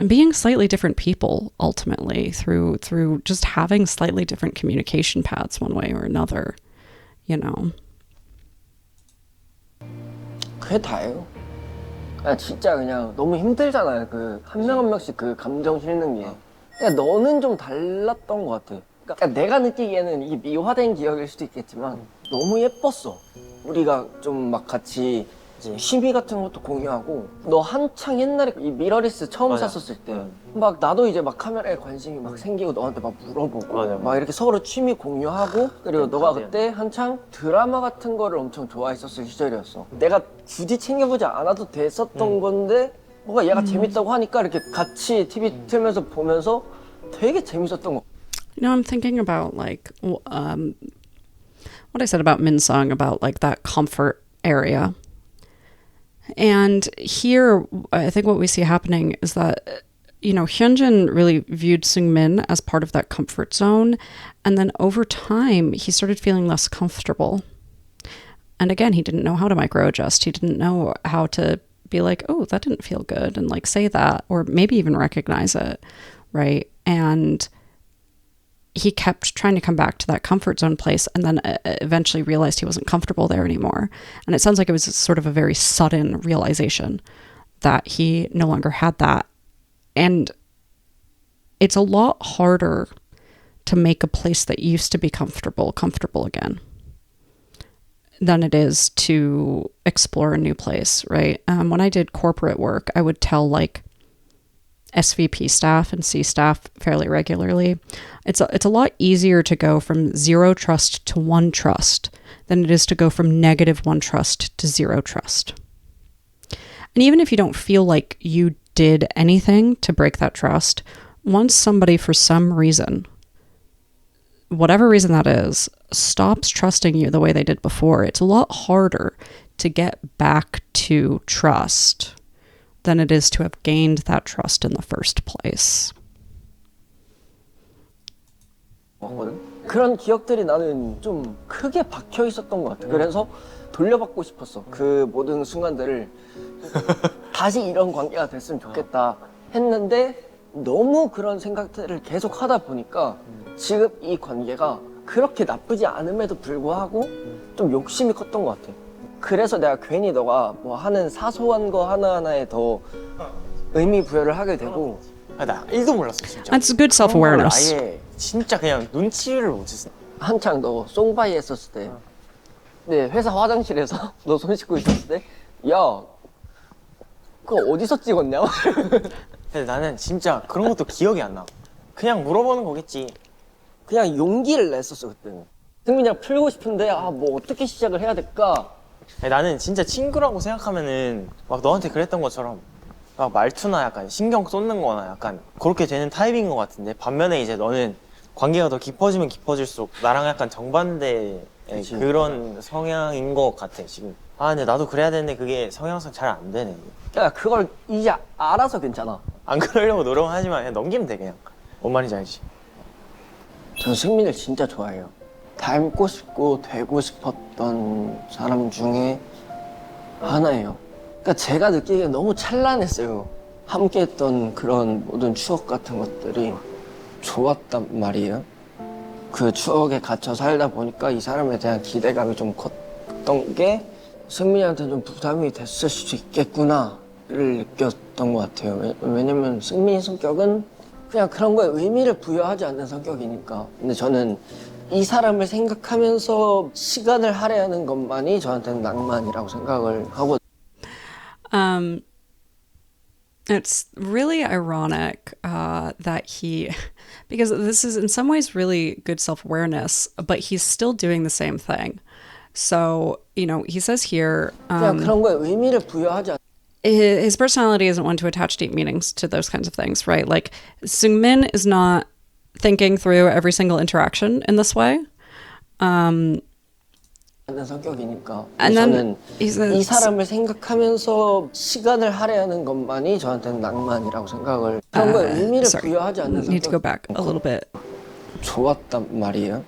being slightly different people, ultimately, through just having slightly different communication paths one way or another, you know. 그게 다예요. 그냥 진짜 그냥 너무 힘들잖아요. 그 한 명 한 명씩 그 감정 실는 게. 그냥 너는 좀 달랐던 것 같아. 그러니까 내가 느끼기에는 이게 미화된 기억일 수도 있겠지만 너무 예뻤어. 우리가 좀 막 같이 이제 취미 같은 것도 공유하고, 너 한창 옛날에 이 미러리스 처음 샀었을 때 막 나도 이제 막 카메라에 관심이 막 생기고 너한테 막 물어보고 막 이렇게 서로 취미 공유하고, 그리고 너가 그때 한창 드라마 같은 거를 엄청 좋아했었을 시절이었어. 내가 굳이 챙겨보지 않아도 됐었던 건데 뭔가 얘가 재밌다고 하니까 이렇게 같이 TV 틀면서 보면서 되게 재밌었던 거. You know, I'm thinking about like what I said about Minsung, about like that comfort area. And here, I think what we see happening is that, you know, Hyunjin really viewed Seungmin as part of that comfort zone. And then over time, he started feeling less comfortable. And again, he didn't know how to microadjust. He didn't know how to be like, oh, that didn't feel good, and like say that, or maybe even recognize it, right? And he kept trying to come back to that comfort zone place, and then eventually realized he wasn't comfortable there anymore. And it sounds like it was sort of a very sudden realization that he no longer had that. And it's a lot harder to make a place that used to be comfortable again than it is to explore a new place, right? When I did corporate work, I would tell like SVP staff and C staff fairly regularly. It's a lot easier to go from 0 trust to 1 trust than it is to go from -1 trust to 0 trust. And even if you don't feel like you did anything to break that trust, once somebody for some reason, whatever reason that is, stops trusting you the way they did before, it's a lot harder to get back to trust than it is to have gained that trust in the first place. 그런 기억들이 나는 좀 크게 박혀 있었던 것 같아. 그래서 돌려받고 싶었어. 그 모든 순간들을 다시 이런 관계가 됐으면 좋겠다 했는데, 너무 그런 생각들을 계속 하다 보니까 지금 이 관계가 그렇게 나쁘지 않음에도 불구하고 좀 욕심이 컸던 것 같아. 그래서 내가 괜히 너가 뭐 하는 사소한 거 하나하나에 더 의미 부여를 하게 되고. 나 1도 몰랐어 진짜. That's good self-awareness. 아예 진짜 그냥 눈치를 못 챘어. 한창 너 송바이 했었을 때, 네, 회사 화장실에서 너 손 씻고 있었을 때, 야, 그거 어디서 찍었냐? 근데 나는 진짜 그런 것도 기억이 안 나. 그냥 물어보는 거겠지. 그냥 용기를 냈었어 그때는. 승민이랑 풀고 싶은데 뭐 어떻게 시작을 해야 될까? 나는 진짜 친구라고 생각하면은 막 너한테 그랬던 것처럼 막 말투나 약간 신경 쏟는 거나 약간 그렇게 되는 타입인 것 같은데, 반면에 이제 너는 관계가 더 깊어지면 깊어질수록 나랑 약간 정반대의 그치. 그런 성향인 것 같아 지금. 근데 나도 그래야 되는데 그게 성향상 잘 안 되네. 야, 그걸 이제 알아서 괜찮아. 안 그러려고 노력하지만 그냥 넘기면 돼 그냥. 뭔 말인지 알지? 전 승민을 진짜 좋아해요. 닮고 싶고 되고 싶었던 사람 중에 하나예요. 그러니까 제가 느끼기에 너무 찬란했어요. 함께했던 그런 모든 추억 같은 것들이 좋았단 말이에요. 그 추억에 갇혀 살다 보니까 이 사람에 대한 기대감이 좀 컸던 게 승민이한테 좀 부담이 됐을 수도 있겠구나를 느꼈던 것 같아요. 왜냐면 승민이 성격은 그냥 그런 거에 의미를 부여하지 않는 성격이니까. 근데 저는 이 사람을 생각하면서 시간을 할애하는 것만이 저한테는 낭만이라고 생각을 하거든요. It's really ironic that because this is in some ways really good self-awareness, but he's still doing the same thing. So, he says here, 그냥 그런 거에 의미를 부여하지 his personality isn't one to attach deep meanings to those kinds of things, right? Like, Seungmin is not thinking through every single interaction in this way. 않는 성격이니까. And then 저는 he says, 이 사람을 생각하면서 시간을 할애하는 것만이 저한테는 낭만이라고 생각을. 그런 거에 의미를 부여하지 않는 need to go back a little bit. 좋았단 말이에요.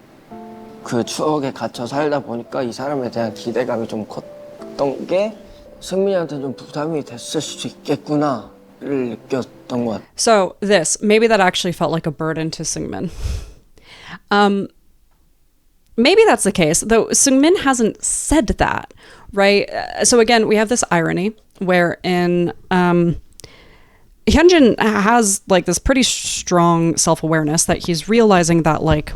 그 추억에 갇혀 살다 보니까 이 사람에 대한 기대감이 좀 컸던 게 승민이한테 좀 부담이 됐을 수도 있겠구나를 느꼈던 것 같아요. So maybe that actually felt like a burden to Seungmin. Maybe that's the case, though Seungmin hasn't said that, right? So again, we have this irony wherein Hyunjin has like this pretty strong self-awareness that he's realizing that like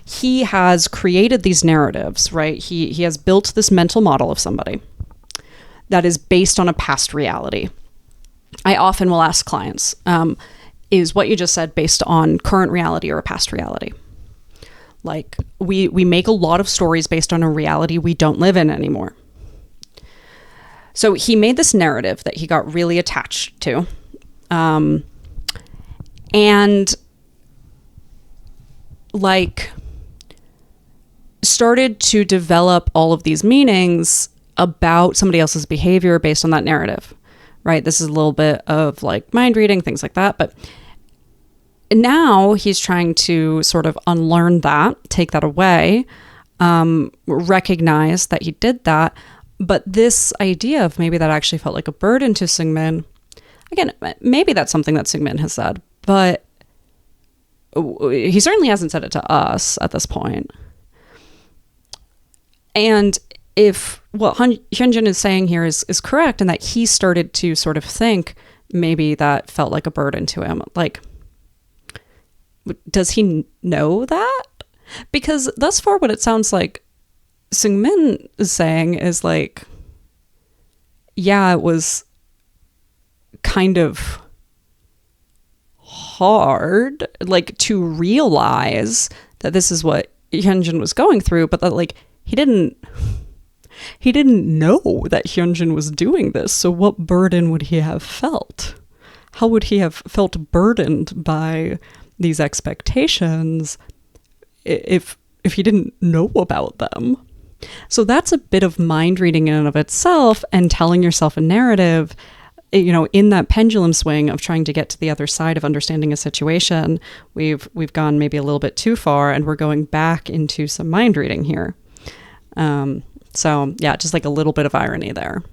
he has created these narratives, right? He has built this mental model of somebody that is based on a past reality. I often will ask clients, is what you just said based on current reality or a past reality? Like, we make a lot of stories based on a reality we don't live in anymore. So he made this narrative that he got really attached to. And like started to develop all of these meanings about somebody else's behavior based on that narrative, right? This is a little bit of like mind reading, things like that. But now he's trying to sort of unlearn that, take that away, recognize that he did that. But this idea of maybe that actually felt like a burden to Seungmin, again, maybe that's something that Seungmin has said, but he certainly hasn't said it to us at this point. And if what Hyunjin is saying here is correct, and that he started to sort of think maybe that felt like a burden to him, like, does he know that? Because thus far what it sounds like Seungmin is saying is like, yeah, it was kind of hard, like, to realize that this is what Hyunjin was going through, but that like he didn't know that Hyunjin was doing this. So what burden would he have felt? How would he have felt burdened by these expectations if he didn't know about them? So that's a bit of mind reading in and of itself, and telling yourself a narrative, in that pendulum swing of trying to get to the other side of understanding a situation. We've gone maybe a little bit too far, and we're going back into some mind reading here. So yeah, just like a little bit of irony there.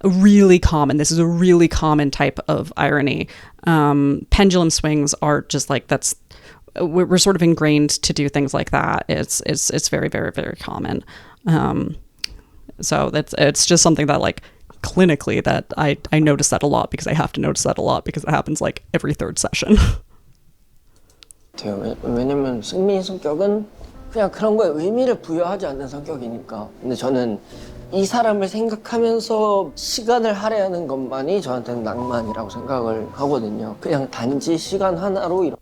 This is a really common type of irony. Pendulum swings are just like, we're sort of ingrained to do things like that. It's very, very, very common. So it's just something that like clinically that I notice that a lot, because I have to notice that a lot because it happens like every third session. 왜냐면 승민이 성격은 그냥 그런 거에 의미를 부여하지 않는 성격이니까. 근데 저는 이 사람을 생각하면서 시간을 할애하는 것만이 저한테는 낭만이라고 생각을 하거든요. 그냥 단지 시간 하나로 이런.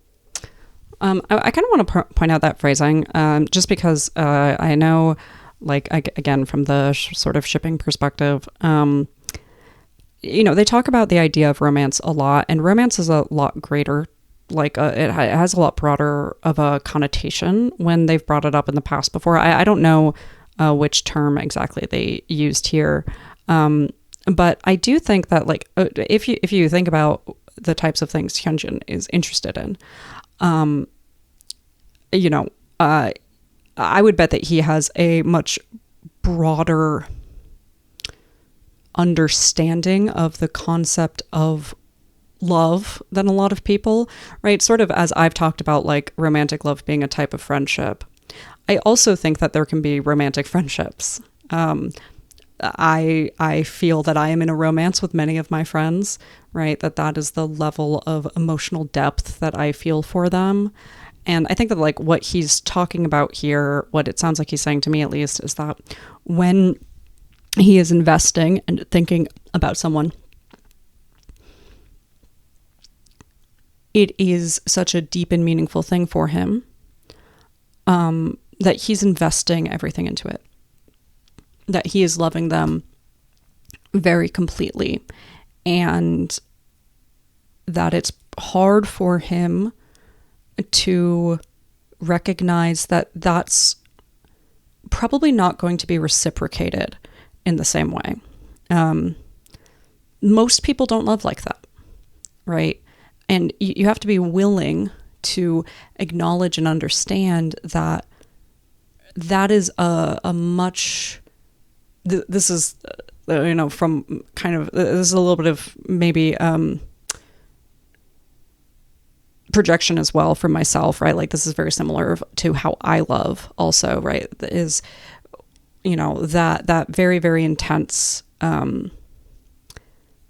I kind of want to point out that phrasing, just because I know, like, again, from the sort of shipping perspective, they talk about the idea of romance a lot, and romance is a lot greater. Like, it has a lot broader of a connotation when they've brought it up in the past before. I don't know which term exactly they used here, but I do think that, like, if you think about the types of things Hyunjin is interested in, I would bet that he has a much broader understanding of the concept of love than a lot of people, right? Sort of as I've talked about like romantic love being a type of friendship. I also think that there can be romantic friendships. I feel that I am in a romance with many of my friends, right? That is the level of emotional depth that I feel for them. And I think that like what he's talking about here, what it sounds like he's saying to me at least, is that when he is investing and thinking about someone, it is such a deep and meaningful thing for him, that he's investing everything into it, that he is loving them very completely, and that it's hard for him to recognize that that's probably not going to be reciprocated in the same way. Most people don't love like that, right? And you have to be willing to acknowledge and understand that that is a much, this is, from kind of, this is a little bit of maybe projection as well from myself, right? Like this is very similar to how I love also, right? Is, that very, very intense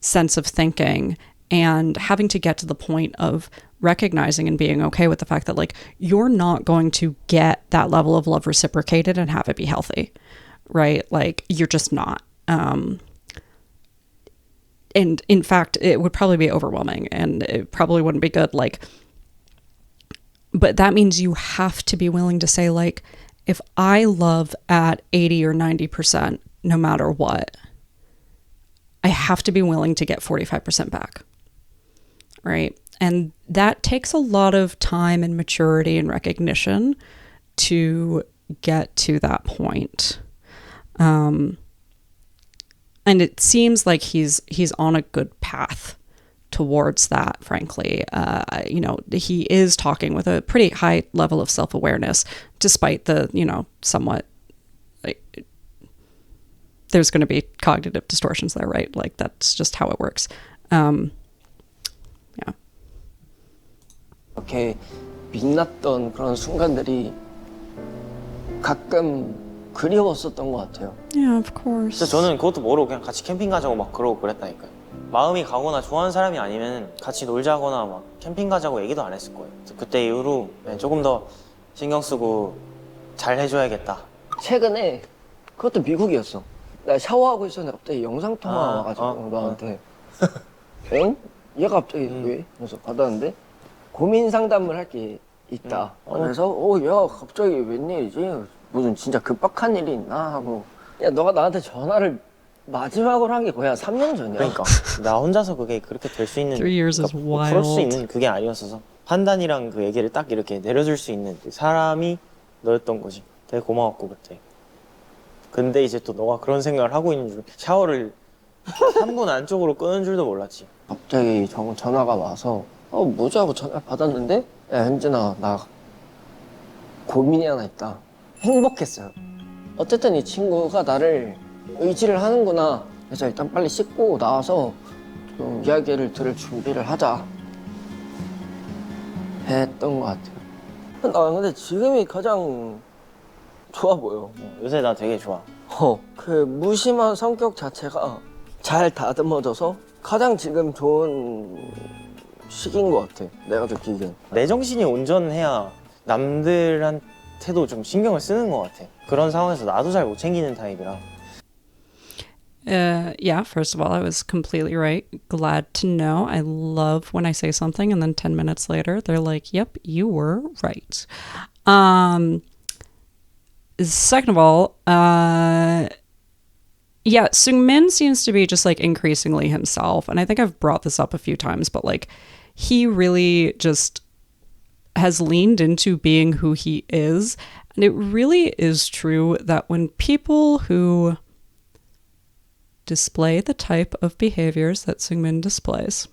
sense of thinking and having to get to the point of recognizing and being okay with the fact that like you're not going to get that level of love reciprocated and have it be healthy, right? Like you're just not. And in fact, it would probably be overwhelming and it probably wouldn't be good. Like, but that means you have to be willing to say like, if I love at 80 or 90%, no matter what, I have to be willing to get 45% back. Right. And that takes a lot of time and maturity and recognition to get to that point. And it seems like he's on a good path towards that, frankly. He is talking with a pretty high level of self-awareness, despite the, somewhat, like, there's going to be cognitive distortions there, right? Like that's just how it works. Yeah. 이렇게 빛났던 그런 순간들이 가끔 그리웠었던 것 같아요. Yeah, of course. 진짜 저는 그것도 모르고 그냥 같이 캠핑 가자고 막 그러고 그랬다니까요. 마음이 가거나 좋아하는 사람이 아니면 같이 놀자거나 막 캠핑 가자고 얘기도 안 했을 거예요. 그때 이후로 조금 더 신경 쓰고 잘 해줘야겠다. 최근에 그것도 미국이었어. 나 샤워하고 있었는데 갑자기 영상통화 와가지고 너한테 응? 얘가 갑자기 왜? 그래서 받았는데 고민 상담을 할 게 있다. 그래서 얘가 갑자기 웬일이지? 무슨 진짜 급박한 일이 있나 하고 야 너가 나한테 전화를 마지막으로 한 게 거의 한 3년 전이야. 그러니까 나 혼자서 그게 그렇게 될 수 있는 3 years is wild. 그럴 수 있는 그게 아니었어서 판단이랑 그 얘기를 딱 이렇게 내려줄 수 있는 사람이 너였던 거지. 되게 고마웠고 그때. 근데 이제 또 너가 그런 생각을 하고 있는 줄 샤워를 3분 안쪽으로 끄는 줄도 몰랐지. 갑자기 전화가 와서 뭐지 하고 전화를 받았는데 야 현진아 나 고민이 하나 있다. 행복했어요. 어쨌든 이 친구가 나를 의지를 하는구나. 그래서 일단 빨리 씻고 나와서 좀 이야기를 들을 준비를 하자 했던 것 같아요. 나 근데 지금이 가장 좋아 보여. 요새 나 되게 좋아. 그 무심한 성격 자체가 잘 다듬어져서 가장 지금 좋은 시기인 것 같아. 내가 느끼기엔. 내 정신이 온전해야 남들한테도 좀 신경을 쓰는 것 같아. 그런 상황에서 나도 잘 못 챙기는 타입이라. Yeah, first of all, I was completely right. Glad to know. I love when I say something and then 10 minutes later, they're like, yep, you were right. Second of all, yeah, Seungmin seems to be just like increasingly himself. And I think I've brought this up a few times, but like he really just has leaned into being who he is. And it really is true that when people who display the type of behaviors that Seungmin displays,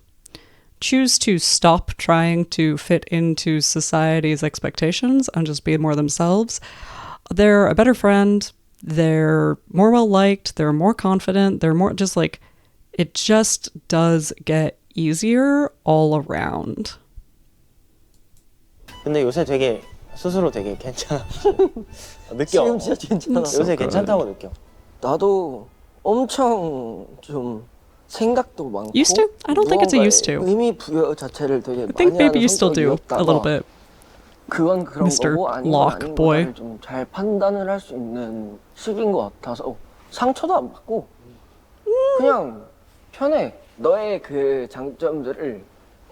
choose to stop trying to fit into society's expectations and just be more themselves, they're a better friend, they're more well liked, they're more confident, they're more just like, it just does get easier all around. 근데 요새 되게 스스로 되게 괜찮아. 느껴. 지금 진짜 괜찮아. 요새 괜찮다고 느껴. 나도 엄청 좀 생각도 많고 Used to? I don't think it's a used to. 의미 부여 자체를 되게 I 많이 think maybe 하는 you still do a little 성격이었다가 bit. 그건 그런 Mr. 거고 아닌 건 Lock 아닌 boy. 거를 좀 잘 판단을 할 수 있는 시기인 것 같아서 상처도 안 받고 그냥 편해. 너의 그 장점들을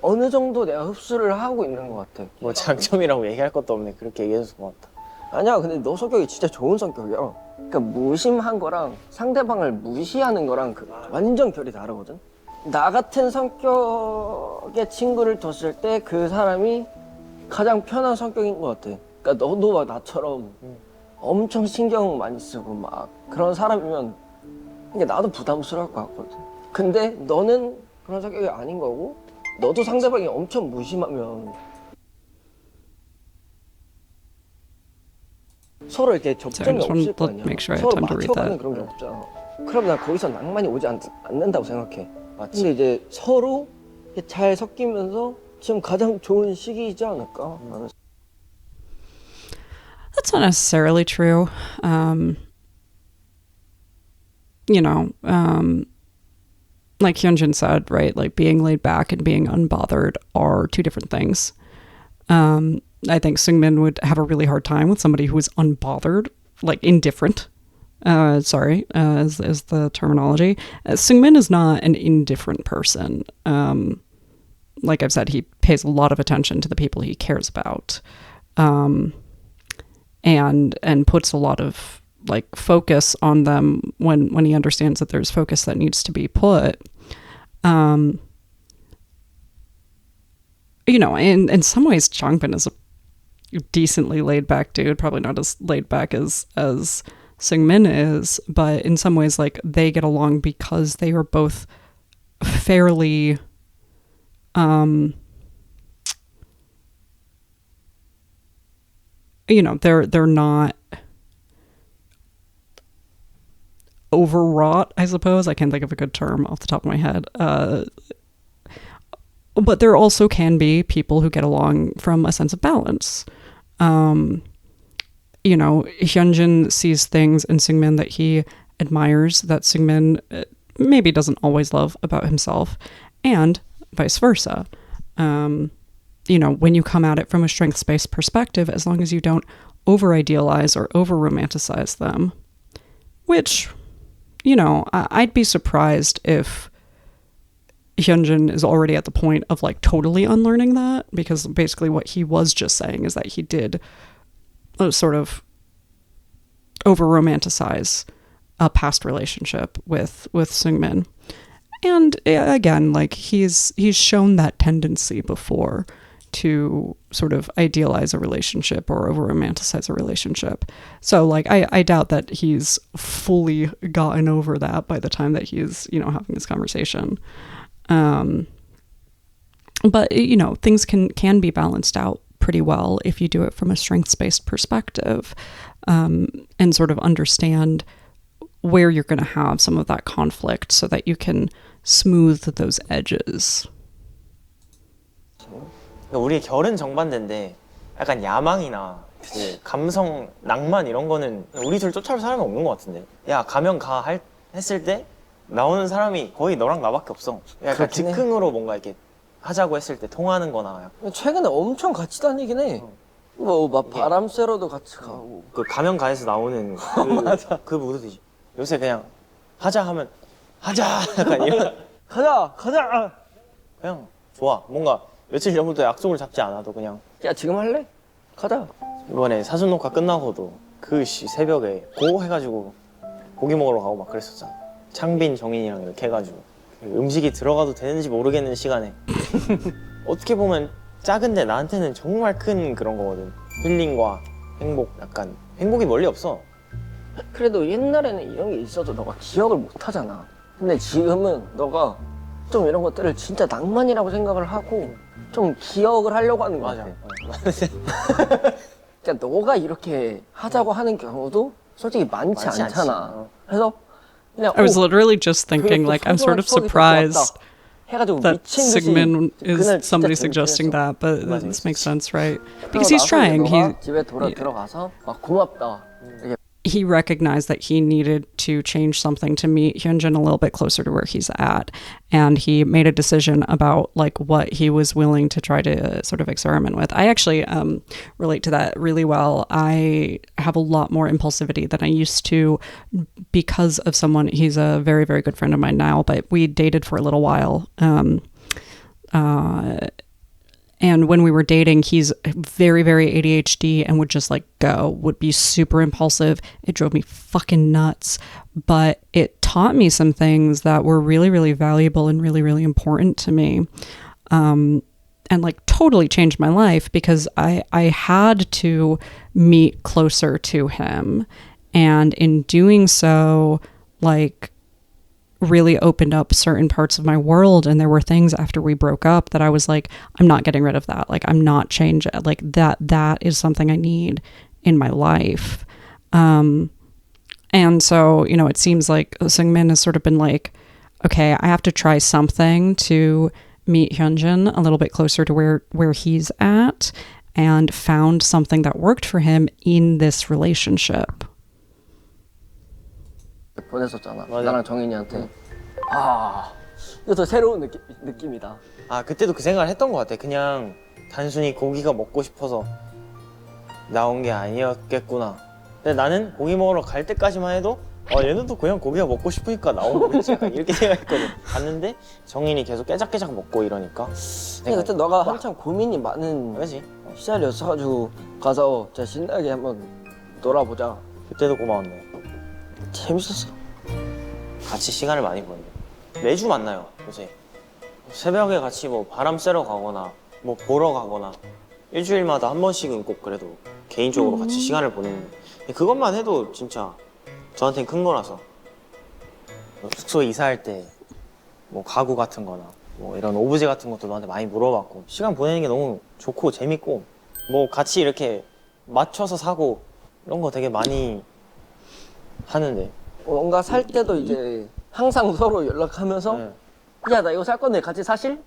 어느 정도 내가 흡수를 하고 있는 것 같아. 뭐 장점이라고 얘기할 것도 없네. 그렇게 얘기해줘서 고맙다. 아니야, 근데 너 성격이 진짜 좋은 성격이야. 그러니까 무심한 거랑 상대방을 무시하는 거랑 완전 결이 다르거든. 나 같은 성격의 친구를 뒀을 때 그 사람이 가장 편한 성격인 것 같아. 그러니까 너도 막 나처럼 엄청 신경 많이 쓰고 막 그런 사람이면 이게 나도 부담스러울 것 같거든. 근데 너는 그런 성격이 아닌 거고 너도 상대방이 엄청 무심하면 서로 이렇게 접점이 Sorry, 없을 거 let 아니야. make sure I have 서로 time to read 맞춰가는 that. 그런 게 없잖아. 그럼 난 거기서 낭만이 오지 않는다고 생각해. 맞지? 근데 이제 서로 이렇게 잘 섞이면서 지금 가장 좋은 시기이지 않을까? 나는. That's not necessarily true. You know, like Hyunjin said, right? Like being laid back and being unbothered are two different things. I think Seungmin would have a really hard time with somebody who is unbothered, like indifferent. Is the terminology. Seungmin is not an indifferent person. Like I've said, he pays a lot of attention to the people he cares about, and puts a lot of like focus on them when he understands that there's focus that needs to be put. You know, in some ways, Changbin is a decently laid back dude, probably not as laid back as Seungmin is, but in some ways, like they get along because they are both fairly, you know, they're not overwrought, I suppose. I can't think of a good term off the top of my head. But there also can be people who get along from a sense of balance. You know, Hyunjin sees things in Seungmin that he admires, that Seungmin maybe doesn't always love about himself, and vice versa. You know, when you come at it from a strengths-based perspective, as long as you don't over-idealize or over-romanticize them, which, you know, I'd be surprised if Hyunjin is already at the point of like totally unlearning that, because basically what he was just saying is that he did sort of over-romanticize a past relationship with Seungmin. And again, like he's shown that tendency before to sort of idealize a relationship or over-romanticize a relationship. So like I doubt that he's fully gotten over that by the time that he's, you know, having this conversation. But you know, things can be balanced out pretty well if you do it from a strengths-based perspective, and sort of understand where you're going to have some of that conflict so that you can smooth those edges. 우리 결은 정반대인데 약간 야망이나 그 감성, 낭만 이런 거는 우리 둘 쫓아올 사람이 없는 것 같은데. 야, 가면 가 했을 때 나오는 사람이 거의 너랑 나밖에 없어. 약간 즉흥으로 뭔가 이렇게 하자고 했을 때 통하는 거나. 최근에 엄청 같이 다니긴 해. 뭐 막 바람 쐬러도 같이 가고. 그 가면 가에서 나오는 그 무드이지. 요새 그냥 하자 하면 하자 약간 이런. 가자. 그냥 좋아. 뭔가 며칠 전부터 약속을 잡지 않아도 그냥. 야, 지금 할래? 가자. 이번에 사전 녹화 끝나고도 그 새벽에 고 해가지고 고기 먹으러 가고 막 그랬었잖아. 창빈, 정인이랑 이렇게 해가지고 음식이 들어가도 되는지 모르겠는 시간에 어떻게 보면 작은데 나한테는 정말 큰 그런 거거든. 힐링과 행복, 약간 행복이 멀리 없어. 그래도 옛날에는 이런 게 있어도 너가 기억을 못 하잖아. 근데 지금은 너가 좀 이런 것들을 진짜 낭만이라고 생각을 하고 좀 기억을 하려고 하는 것 같아. 그러니까 너가 이렇게 하자고 하는 경우도 솔직히 많지 않잖아. 그래서 그냥 I was literally just thinking, like, I'm sort of surprised 해가지고 that 미친 듯이 Seungmin 그날 is 진짜 somebody 재밌긴 suggesting 했어. that, but 맞아, this makes sense, right? 그러고 Because he's 나서 trying. 너가 집에 들어가서 막 고맙다. 이렇게 He recognized that he needed to change something to meet Hyunjin a little bit closer to where he's at. And he made a decision about like what he was willing to try to sort of experiment with. I actually relate to that really well. I have a lot more impulsivity than I used to because of someone. He's a very, very good friend of mine now, but we dated for a little while. And when we were dating, he's very, very ADHD and would just like would be super impulsive. It drove me fucking nuts. But it taught me some things that were really, really valuable and really, really important to me. And like totally changed my life because I had to meet closer to him. And in doing so, like, really opened up certain parts of my world, and there were things after we broke up that I was like, I'm not getting rid of that, like I'm not changing, like that is something I need in my life. And so, you know, it seems like Seungmin has sort of been like, okay, I have to try something to meet Hyunjin a little bit closer to where he's at, and found something that worked for him in this relationship. 보냈었잖아. 맞아. 나랑 정인이한테. 아, 이것도 새로운 느낌이다. 아 그때도 그 생각을 했던 것 같아. 그냥 단순히 고기가 먹고 싶어서 나온 게 아니었겠구나. 근데 나는 고기 먹으러 갈 때까지만 해도 얘는 또 그냥 고기가 먹고 싶으니까 나온 거겠지, 약간 이렇게 생각했거든. 갔는데 정인이 계속 깨작깨작 먹고 이러니까 근데 그때 너가 한참 고민이 많은 그렇지. 시절이었어가지고 가서 진짜 신나게 한번 놀아보자. 그때도 고마웠네. 재밌었어. 같이 시간을 많이 보냈네. 매주 만나요, 요새. 새벽에 같이 뭐 바람 쐬러 가거나 뭐 보러 가거나 일주일마다 한 번씩은 꼭 그래도 개인적으로 같이 시간을 보내는. 그것만 해도 진짜 저한테는 큰 거라서. 숙소 이사할 때 뭐 가구 같은 거나 뭐 이런 오브제 같은 것도 너한테 많이 물어봤고, 시간 보내는 게 너무 좋고 재밌고, 뭐 같이 이렇게 맞춰서 사고 이런 거 되게 많이 하는데. 뭔가 살 때도 이제 항상 서로 연락하면서 네. 야, 나 이거 살 건데 같이 사실?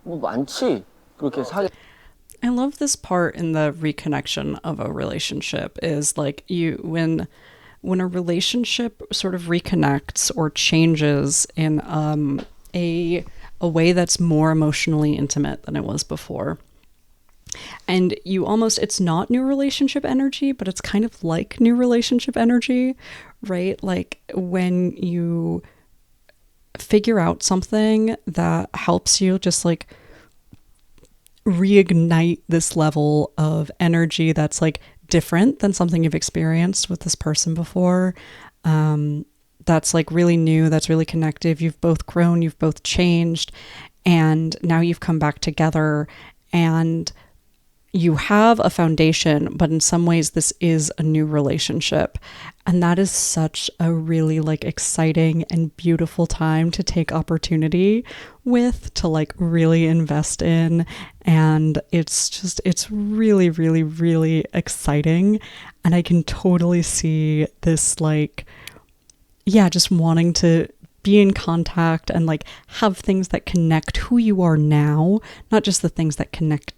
뭐 많지. 그렇게 사. I love this part in the reconnection of a relationship is like when a relationship sort of reconnects or changes in a way that's more emotionally intimate than it was before. And you almost, it's not new relationship energy, but it's kind of like new relationship energy, right? Like when you figure out something that helps you just like reignite this level of energy that's like different than something you've experienced with this person before. That's like really new, that's really connective. You've both grown, you've both changed, and now you've come back together and you have a foundation, but in some ways this is a new relationship. And that is such a really like exciting and beautiful time to take opportunity with, to like really invest in. And it's really, really, really exciting. And I can totally see this like, yeah, just wanting to be in contact and like have things that connect who you are now, not just the things that connect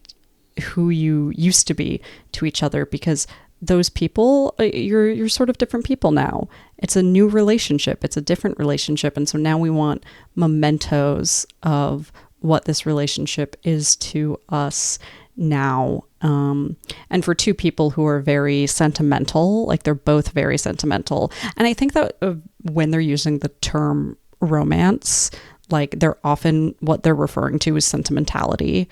who you used to be to each other, because those people, you're sort of different people now. It's a new relationship, it's a different relationship, and so now we want mementos of what this relationship is to us now. And for two people who are very sentimental, like they're both very sentimental, and I think that when they're using the term romance, like they're often, what they're referring to is sentimentality.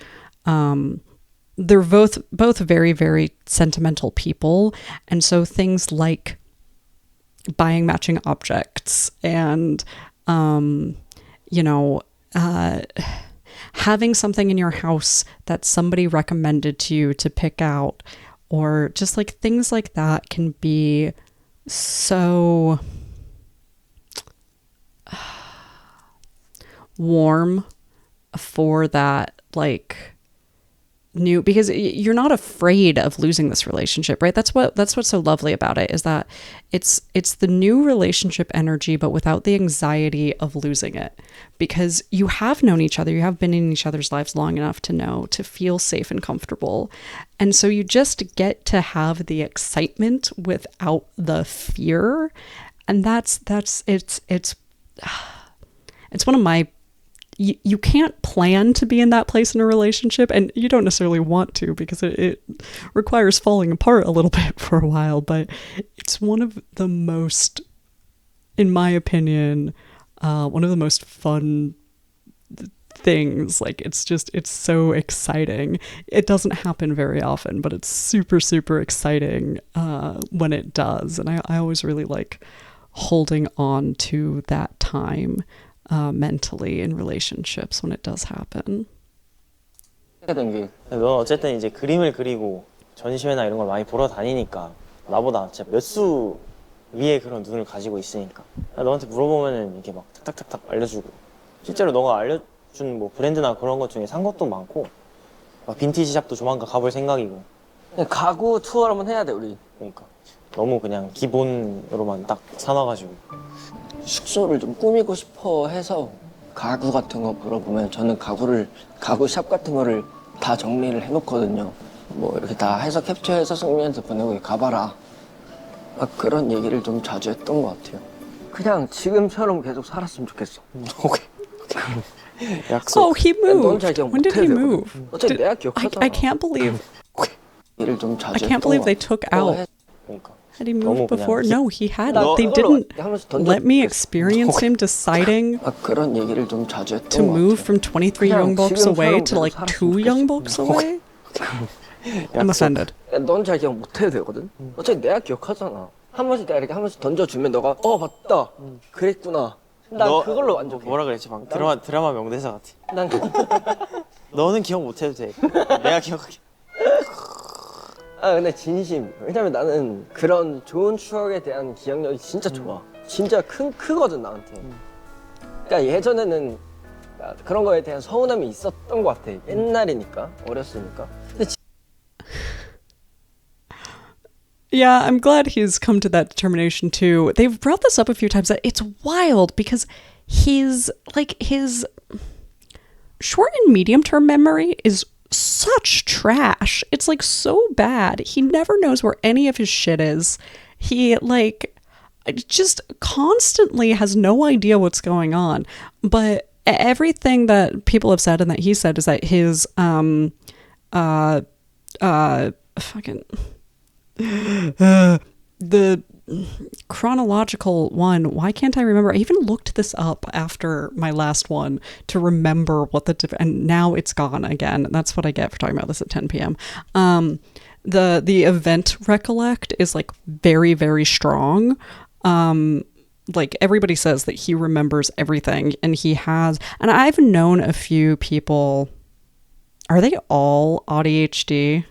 They're both very, very sentimental people. And so things like buying matching objects and, having something in your house that somebody recommended to you to pick out, or just like things like that can be so warm for that, like, new, because you're not afraid of losing this relationship, right? That's what's so lovely about it, is that it's the new relationship energy, but without the anxiety of losing it, because you have known each other, you have been in each other's lives long enough to feel safe and comfortable, and so you just get to have the excitement without the fear, and it's one of my, you can't plan to be in that place in a relationship, and you don't necessarily want to, because it requires falling apart a little bit for a while, but it's one of the most, in my opinion, one of the most fun things. Like, it's so exciting. It doesn't happen very often, but it's super, super exciting when it does, and I always really like holding on to that time mentally in relationships when it does happen. 게 넌 어쨌든 이제 그림을 그리고 전시회나 이런 걸 많이 보러 다니니까 나보다 진짜 몇 수 위에 그런 눈을 가지고 있으니까 너한테 물어보면은 이렇게 막 탁탁탁탁 알려주고, 실제로 너가 알려준 뭐 브랜드나 그런 것 중에 산 것도 많고, 막 빈티지 샵도 조만간 가볼 생각이고. 그냥 가구 투어를 한번 해야 돼 우리. 그러니까 너무 그냥 기본으로만 딱 사놔가지고. 숙소를 좀 꾸미고 싶어 해서 가구 같은 거 물어보면 저는 가구 샵 같은 거를 다 정리를 해놓거든요. 뭐 이렇게 다 해서 캡처해서 승민한테 보내고 가봐라. 막 그런 얘기를 좀 자주 했던 것 같아요. 그냥 지금처럼 계속 살았으면 좋겠어. 오케이. 약속. Oh, he moved. 넌 잘 기억 When did he 못해도 move? 되거든. 어차피 내가 기억하잖아. I can't believe 얘기를 좀 자주 I can't 했던 believe 것 they 같아. took out. 그러니까. Had he 너무 moved 그냥 before? No, he hadn't. 나 They 그걸로 didn't 한 번씩 던져 let me 줬겠어. experience him deciding 막 그런 얘기를 좀 자주 했던 to 것 move 같아. from 23 그냥 young bucks away 지금처럼 to like 계속 2 살았으면 young 좋겠어. bucks away. I'm offended. 넌 잘 기억 못해도 되거든? 어차피 내가 기억하잖아. 한 번씩 내가 이렇게 한 번씩 던져주면 너가 맞다. 그랬구나. 난 그걸로 만족해. 뭐라 그랬지 방금? 드라마 명대사 같아. 난 너는 기억 못해도 돼. 내가 기억할게. 근데 진심. 왜냐면 나는 그런 좋은 추억에 대한 기억력이 진짜 좋아. 진짜 크거든 나한테. 그러니까 예전에는 그런 거에 대한 서운함이 있었던 것 같아. 옛날이니까, 어렸으니까. 근데 Yeah, I'm glad he's come to that determination too. They've brought this up a few times that it's wild because his short and medium term memory is such trash. It's like so bad. He never knows where any of his shit is. He like just constantly has no idea what's going on. But everything that people have said and that he said is that his fucking the chronological one, why can't I remember? I even looked this up after my last one to remember what and now it's gone again. That's what I get for talking about this at 10 p.m. The event recollect is like very, very strong. Like everybody says that he remembers everything, and he has, and I've known a few people. Are they all ADHD?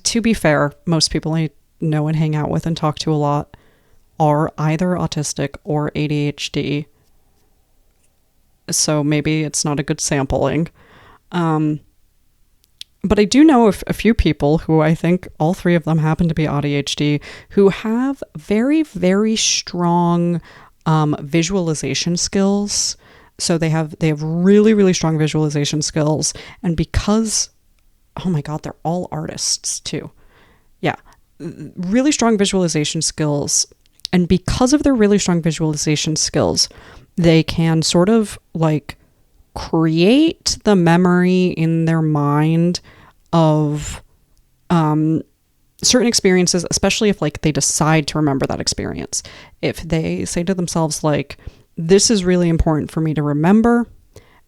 To be fair, most people I know and hang out with and talk to a lot are either autistic or ADHD. So maybe it's not a good sampling. But I do know a few people who I think all three of them happen to be ADHD who have very, very strong visualization skills. So they have really, really strong visualization skills. And because oh my God, they're all artists too. Yeah, really strong visualization skills. And because of their really strong visualization skills, they can sort of like create the memory in their mind of certain experiences, especially if like they decide to remember that experience. If they say to themselves like, this is really important for me to remember,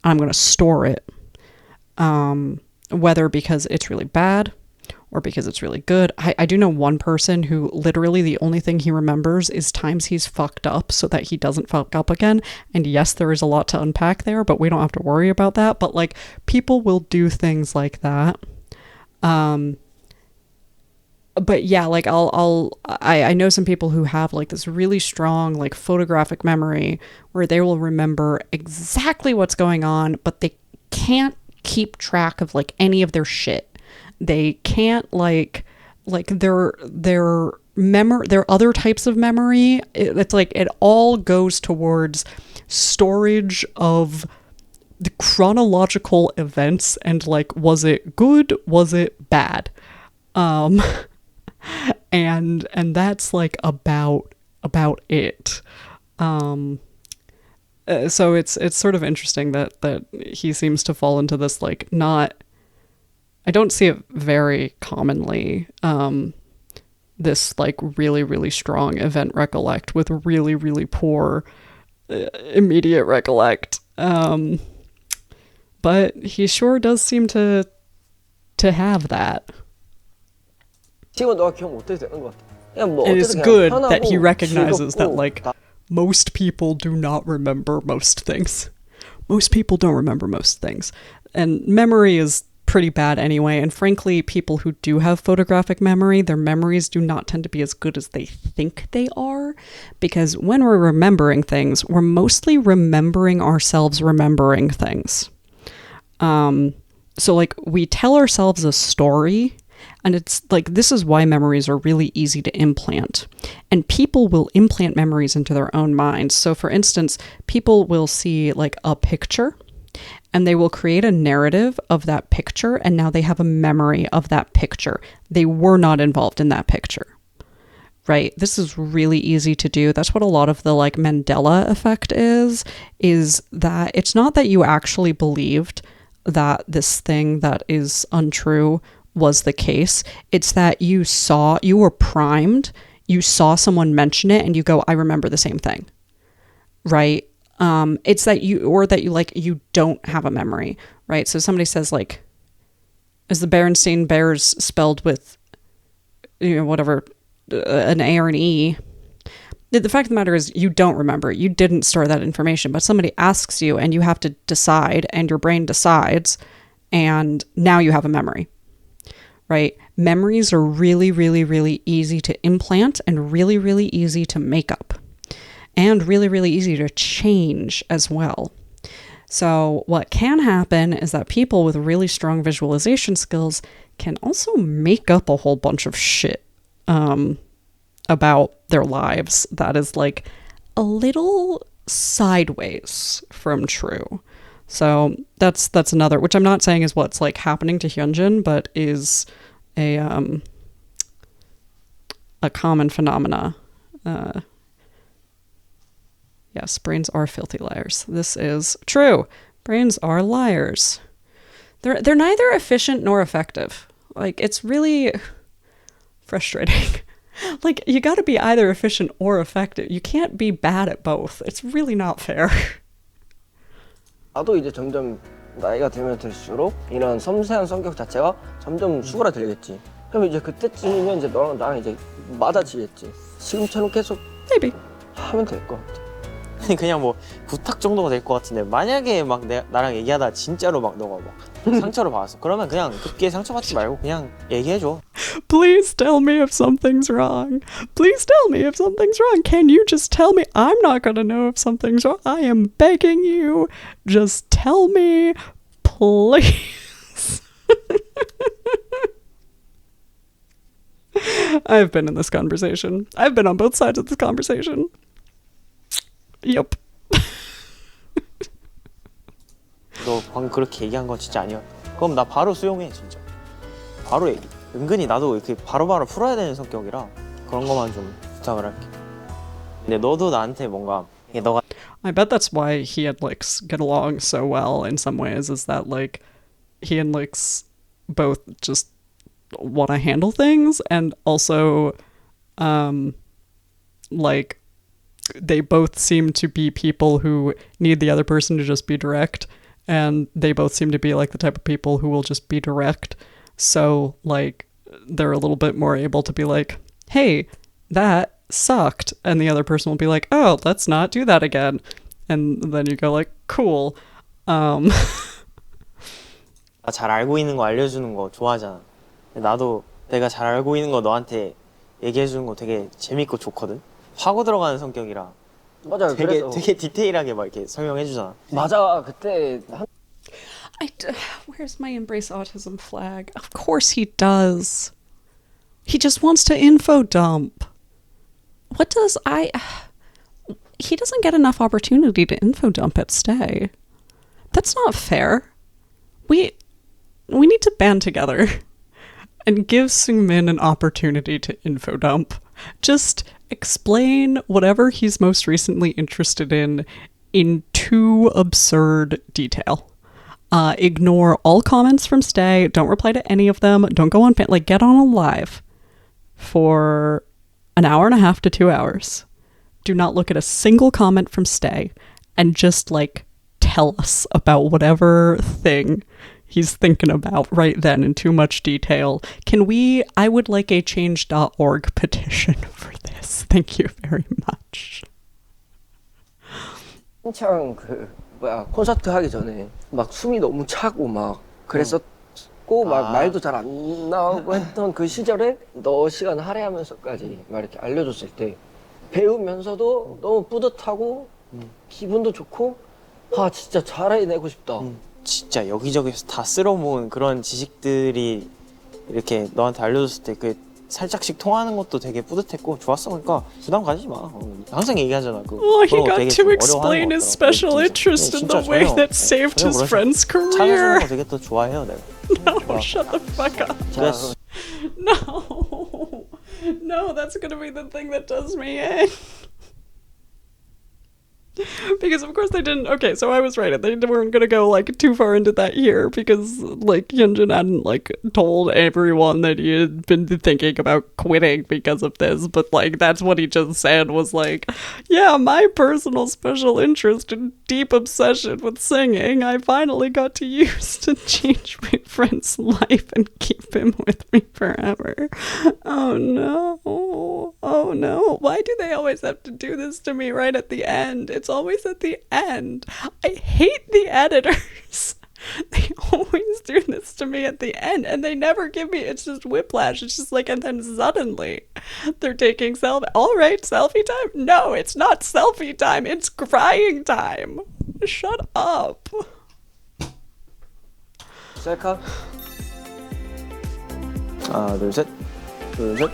I'm going to store it. Whether because it's really bad or because it's really good. I do know one person who literally the only thing he remembers is times he's fucked up so that he doesn't fuck up again. And yes, there is a lot to unpack there, but we don't have to worry about that. But like people will do things like that. but yeah, like I know some people who have like this really strong like photographic memory where they will remember exactly what's going on, but they can't keep track of like any of their shit. They can't like their other types of memory. It's like it all goes towards storage of the chronological events and like, was it good? Was it bad? And that's like about it. So it's sort of interesting that he seems to fall into this like not. I don't see it very commonly. This like really really strong event recollect with really really poor immediate recollect. But he sure does seem to have that. 지금 너가 기억 못해도 되는 것 같아. 그냥 뭐 It is 어쨌든 good 그냥 that he 편하고 recognizes that 즐겁고 like most people do not remember most things. Most people don't remember most things. And memory is pretty bad anyway. And frankly, people who do have photographic memory, their memories do not tend to be as good as they think they are. Because when we're remembering things, we're mostly remembering ourselves remembering things. So like we tell ourselves a story, and it's like, this is why memories are really easy to implant. And people will implant memories into their own minds. So for instance, people will see like a picture and they will create a narrative of that picture. And now they have a memory of that picture. They were not involved in that picture, right? This is really easy to do. That's what a lot of the like Mandela effect is that it's not that you actually believed that this thing that is untrue was the case. It's that you were primed, you saw someone mention it and you go, I remember the same thing, right? It's that you don't have a memory, right? So somebody says like, is the Berenstain Bears spelled with, whatever, an A or an E? The fact of the matter is you don't remember. You didn't store that information, but somebody asks you and you have to decide and your brain decides and now you have a memory, right? Memories are really, really, really easy to implant and really, really easy to make up and really, really easy to change as well. So what can happen is that people with really strong visualization skills can also make up a whole bunch of shit about their lives that is like a little sideways from true. So that's another, which I'm not saying is what's like happening to Hyunjin, but is a common phenomena. Yes, brains are filthy liars. This is true. Brains are liars. They're neither efficient nor effective. Like, it's really frustrating. Like, you got to be either efficient or effective. You can't be bad at both. It's really not fair. 나도 이제 점점 나이가 들면 들수록 이런 섬세한 성격 자체가 점점 수그라들겠지. 그럼 이제 그때쯤이면 이제 너랑 나랑 이제 맞아지겠지. 지금처럼 계속 Maybe. 하면 될 것 같아. 그냥 뭐 부탁 정도가 될 것 같은데 만약에 막 나랑 얘기하다 진짜로 막 너가 막 상처를 받았어. 그러면 그냥 급기에 상처받지 말고 그냥 얘기해줘. Please tell me if something's wrong. Please tell me if something's wrong. Can you just tell me? I'm not gonna know if something's wrong. I am begging you. Just tell me, please. I've been in this conversation. I've been on both sides of this conversation. Yep. 너 방금 그렇게 얘기한 건 진짜 아니야. 그럼 나 바로 수용해 진짜. 바로 얘기. 은근히 나도 이렇게 바로바로 풀어야 되는 성격이라 그런 것만 좀 부탁을 할게. 근데 너도 나한테 뭔가 너가 I bet that's why he and Lix get along so well in some ways, is that like he and Lix both just want to handle things and also like they both seem to be people who need the other person to just be direct, and they both seem to be like the type of people who will just be direct. So like they're a little bit more able to be like, hey, that sucked, and the other person will be like, oh, let's not do that again, and then you go like, cool. 잘 알고 있는 거 알려주는 거 좋아하잖아. 나도 내가 잘 알고 있는 거 너한테 얘기해 주는 거 되게 재밌고 좋거든. 파고 들어가는 성격이라 맞아요. 그래서 되게 디테일하게 막 이렇게 설명해 주잖아. 맞아. 그때 Where's my embrace autism flag? Of course he does. He just wants to info dump. What does he doesn't get enough opportunity to info dump at Stay. That's not fair. We need to band together and give Seungmin an opportunity to info dump. Just explain whatever he's most recently interested in too absurd detail. Ignore all comments from Stay. Don't reply to any of them. Don't go on like get on a live for an hour and a half to 2 hours. Do not look at a single comment from Stay and just like tell us about whatever thing he's thinking about right then in too much detail. I would like a change.org petition for this. Thank you very much. 한창 콘서트 하기 전에 막 숨이 너무 차고 막 그랬었고 막 말도 잘 안 나오고 했던 그 시절에 너 시간 할애하면서까지 막 이렇게 알려줬을 때 배우면서도 너무 뿌듯하고 기분도 좋고 아 진짜 잘해내고 싶다. 진짜 여기저기서 다 쓸어모은 그런 지식들이 이렇게 너한테 알려줬을 때 그 살짝씩 통하는 것도 되게 뿌듯했고 좋았어. 그러니까 부담 가지지 마. 항상 얘기하잖아. He got to explain his special interest in the way that saved his friend's career. 찾아주는 거 되게 또 좋아해요, 내가. No, shut the fuck up. Yes. No, that's gonna be the thing that does me in. Because of course they didn't. Okay, so I was right. They weren't gonna go like too far into that here because like Hyunjin hadn't like told everyone that he had been thinking about quitting because of this. But like that's what he just said was like, yeah, my personal special interest and deep obsession with singing, I finally got to use to change my friend's life and keep him with me forever. Oh no. Oh no. Why do they always have to do this to me right at the end? It's always at the end. I hate the editors. They always do this to me at the end and they never give me, it's just whiplash. It's just like, and then suddenly they're taking all right, selfie time? No, it's not selfie time. It's crying time. Shut up. 셀카 하나, 둘, 셋. 둘, 셋.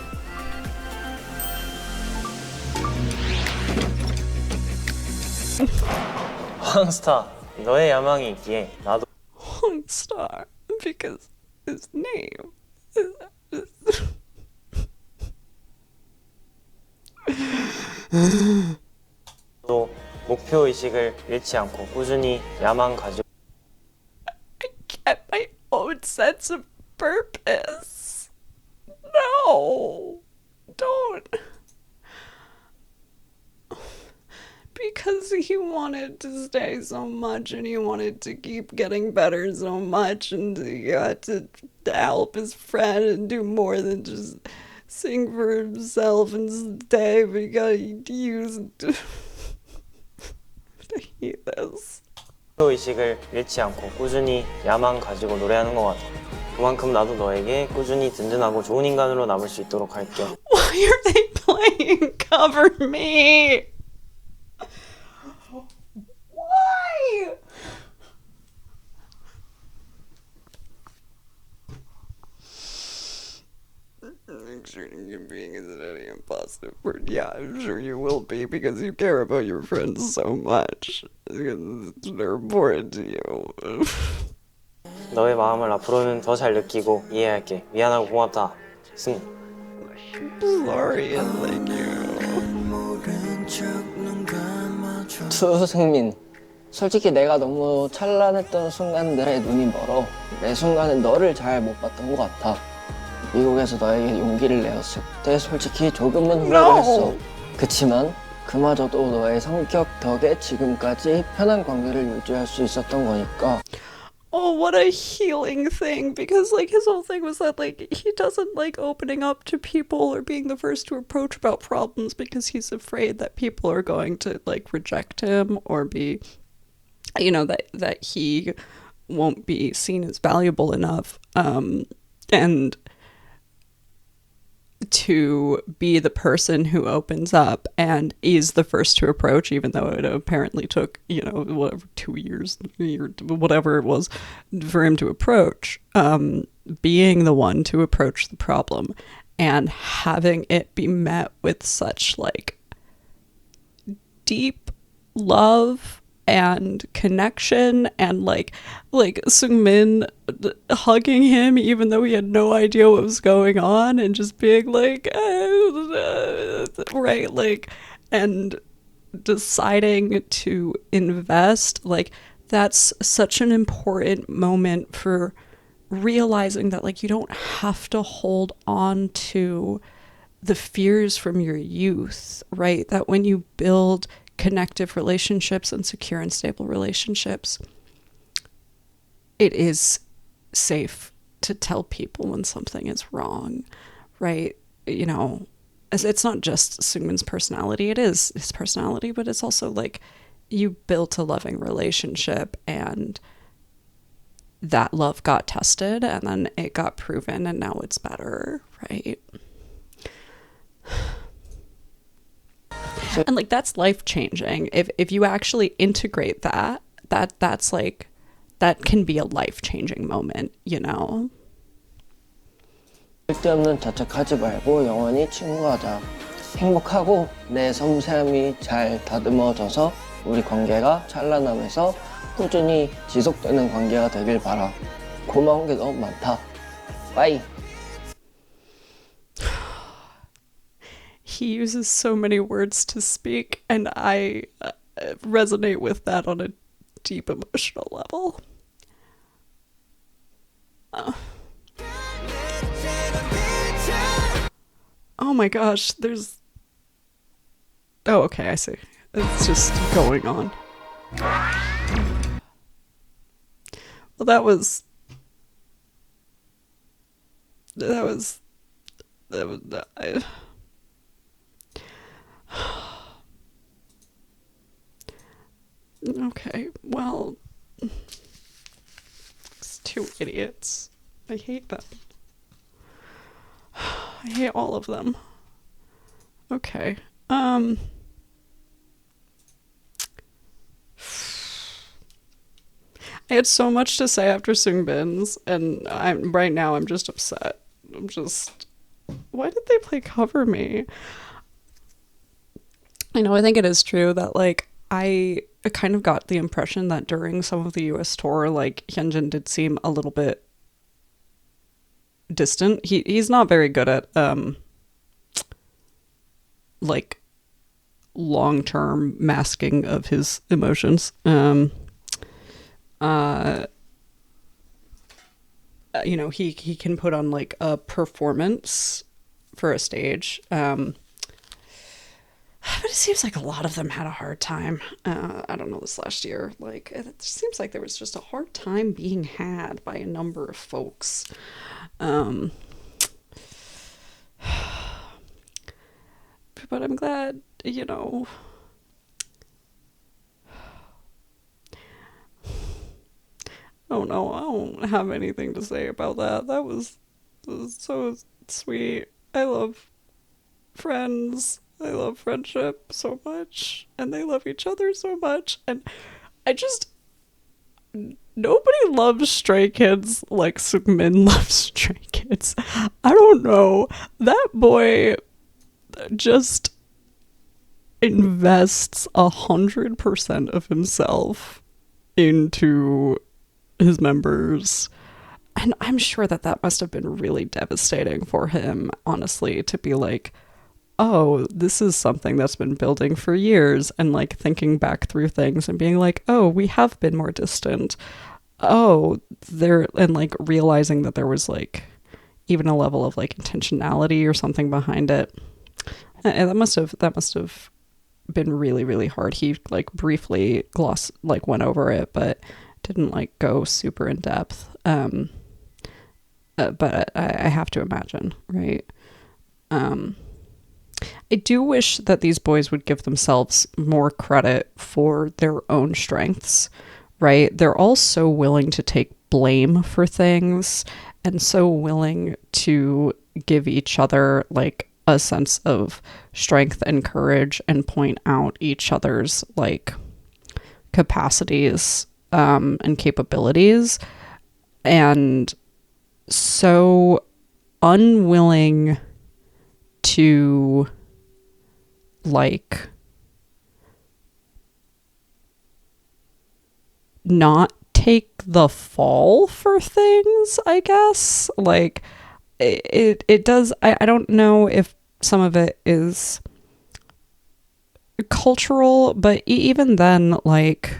황스타, 너의 야망이 있기에 나도 Star, because his name 또 목표 의식을 잃지 않고 꾸준히 야망 가지고 I get my own sense of purpose. No, don't. Because he wanted to stay so much and he wanted to keep getting better so much and he got to help his friend and do more than just sing for himself and stay, but he got used. I hate this. 목표 의식을 잃지 않고 꾸준히 야망 가지고 노래하는 것 같아. 그만큼 나도 너에게 꾸준히 든든하고 좋은 인간으로 남을 수 있도록 할게. Why are they playing Cover Me? Why? I'm sure you're being as any impossible word. Yeah, I'm sure you will be because you care about your friends so much. Because they're important to you. 너의 마음을 앞으로는 더 잘 느끼고 이해할게. 미안하고 고맙다. 승. Sorry and thank you. 수승민 솔직히 내가 너무 찬란했던 순간들에 눈이 멀어 내 순간은 너를 잘 못 봤던 것 같아. 미국에서 너에게 용기를 내었을 때 솔직히 조금은 후회를 했어. 그치만 그마저도 너의 성격 덕에 지금까지 편한 관계를 유지할 수 있었던 거니까. Oh, what a healing thing, because like his whole thing was that like he doesn't like opening up to people or being the first to approach about problems because he's afraid that people are going to like reject him or be, you know, that he won't be seen as valuable enough. And to be the person who opens up and is the first to approach, even though it apparently took, you know, whatever, 2 years or whatever it was for him to approach, being the one to approach the problem and having it be met with such like deep love and connection, and like Seungmin hugging him even though he had no idea what was going on, and just being like right, like, and deciding to invest. Like, that's such an important moment for realizing that like you don't have to hold on to the fears from your youth, right? That when you build connective relationships and secure and stable relationships, it is safe to tell people when something is wrong, right? You know, it's not just Seungmin's personality, it is his personality, but it's also like you built a loving relationship and that love got tested and then it got proven and now it's better, right? And like that's life changing. If you actually integrate that's like, that can be a life changing moment, you know? 쓸데없는 자책하지 말고 영원히 친구하자. 행복하고 내 섬세함이 잘 다듬어져서 우리 관계가 찬란하면서 꾸준히 지속되는 관계가 되길 바라. 고마운 게 너무 많다. 빠이. He uses so many words to speak, and I resonate with that on a deep emotional level. Oh my gosh, there's... Oh, okay, I see. It's just going on. Well, that was... Okay, well... It's two idiots. I hate them. I hate all of them. Okay. I had so much to say after Seungbin's, and right now I'm just upset. Why did they play Cover Me? I know, I think it is true that like I kind of got the impression that during some of the US tour, like Hyunjin did seem a little bit distant. He's not very good at like long-term masking of his emotions. You know, he can put on like a performance for a stage, but it seems like a lot of them had a hard time. I don't know, this last year, like it seems like there was just a hard time being had by a number of folks. But I'm glad, you know, oh no, I don't have anything to say about that. That was so sweet. I love friends. I love friendship so much, and they love each other so much, and nobody loves Stray Kids like Seungmin loves Stray Kids. I don't know. That boy just invests 100% of himself into his members. And I'm sure that must have been really devastating for him, honestly, to be like, oh, this is something that's been building for years, and like thinking back through things and being like, oh, we have been more distant. Oh, and like realizing that there was like even a level of like intentionality or something behind it. And that must have been really, really hard. He like briefly went over it, but didn't like go super in depth. But I have to imagine, right? I do wish that these boys would give themselves more credit for their own strengths, right? They're all so willing to take blame for things and so willing to give each other like a sense of strength and courage and point out each other's like capacities and capabilities, and so unwilling to like not take the fall for things, I guess. Like it does. I don't know if some of it is cultural, but even then, like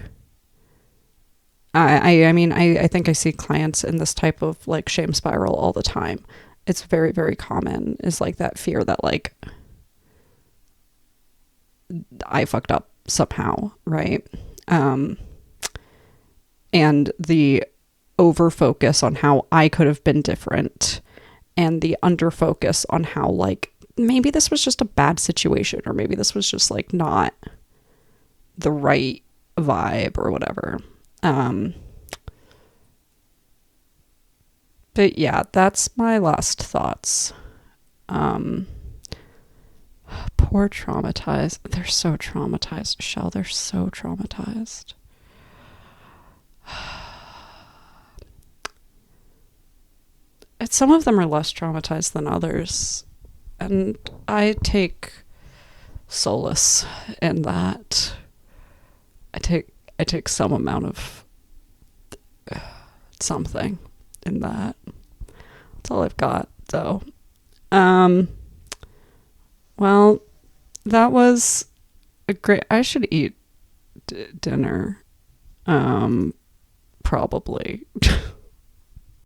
I mean, I think I see clients in this type of like shame spiral all the time. It's very, very common, is like that fear that like I fucked up somehow, right? And the over focus on how I could have been different, and the under focus on how like maybe this was just a bad situation, or maybe this was just like not the right vibe or whatever. But yeah, that's my last thoughts. Poor traumatized. They're so traumatized, Shell. They're so traumatized. Some of them are less traumatized than others, and I take solace in that. I take some amount of something in that. That's all I've got, though. Well, that was a great. I should eat dinner. Probably.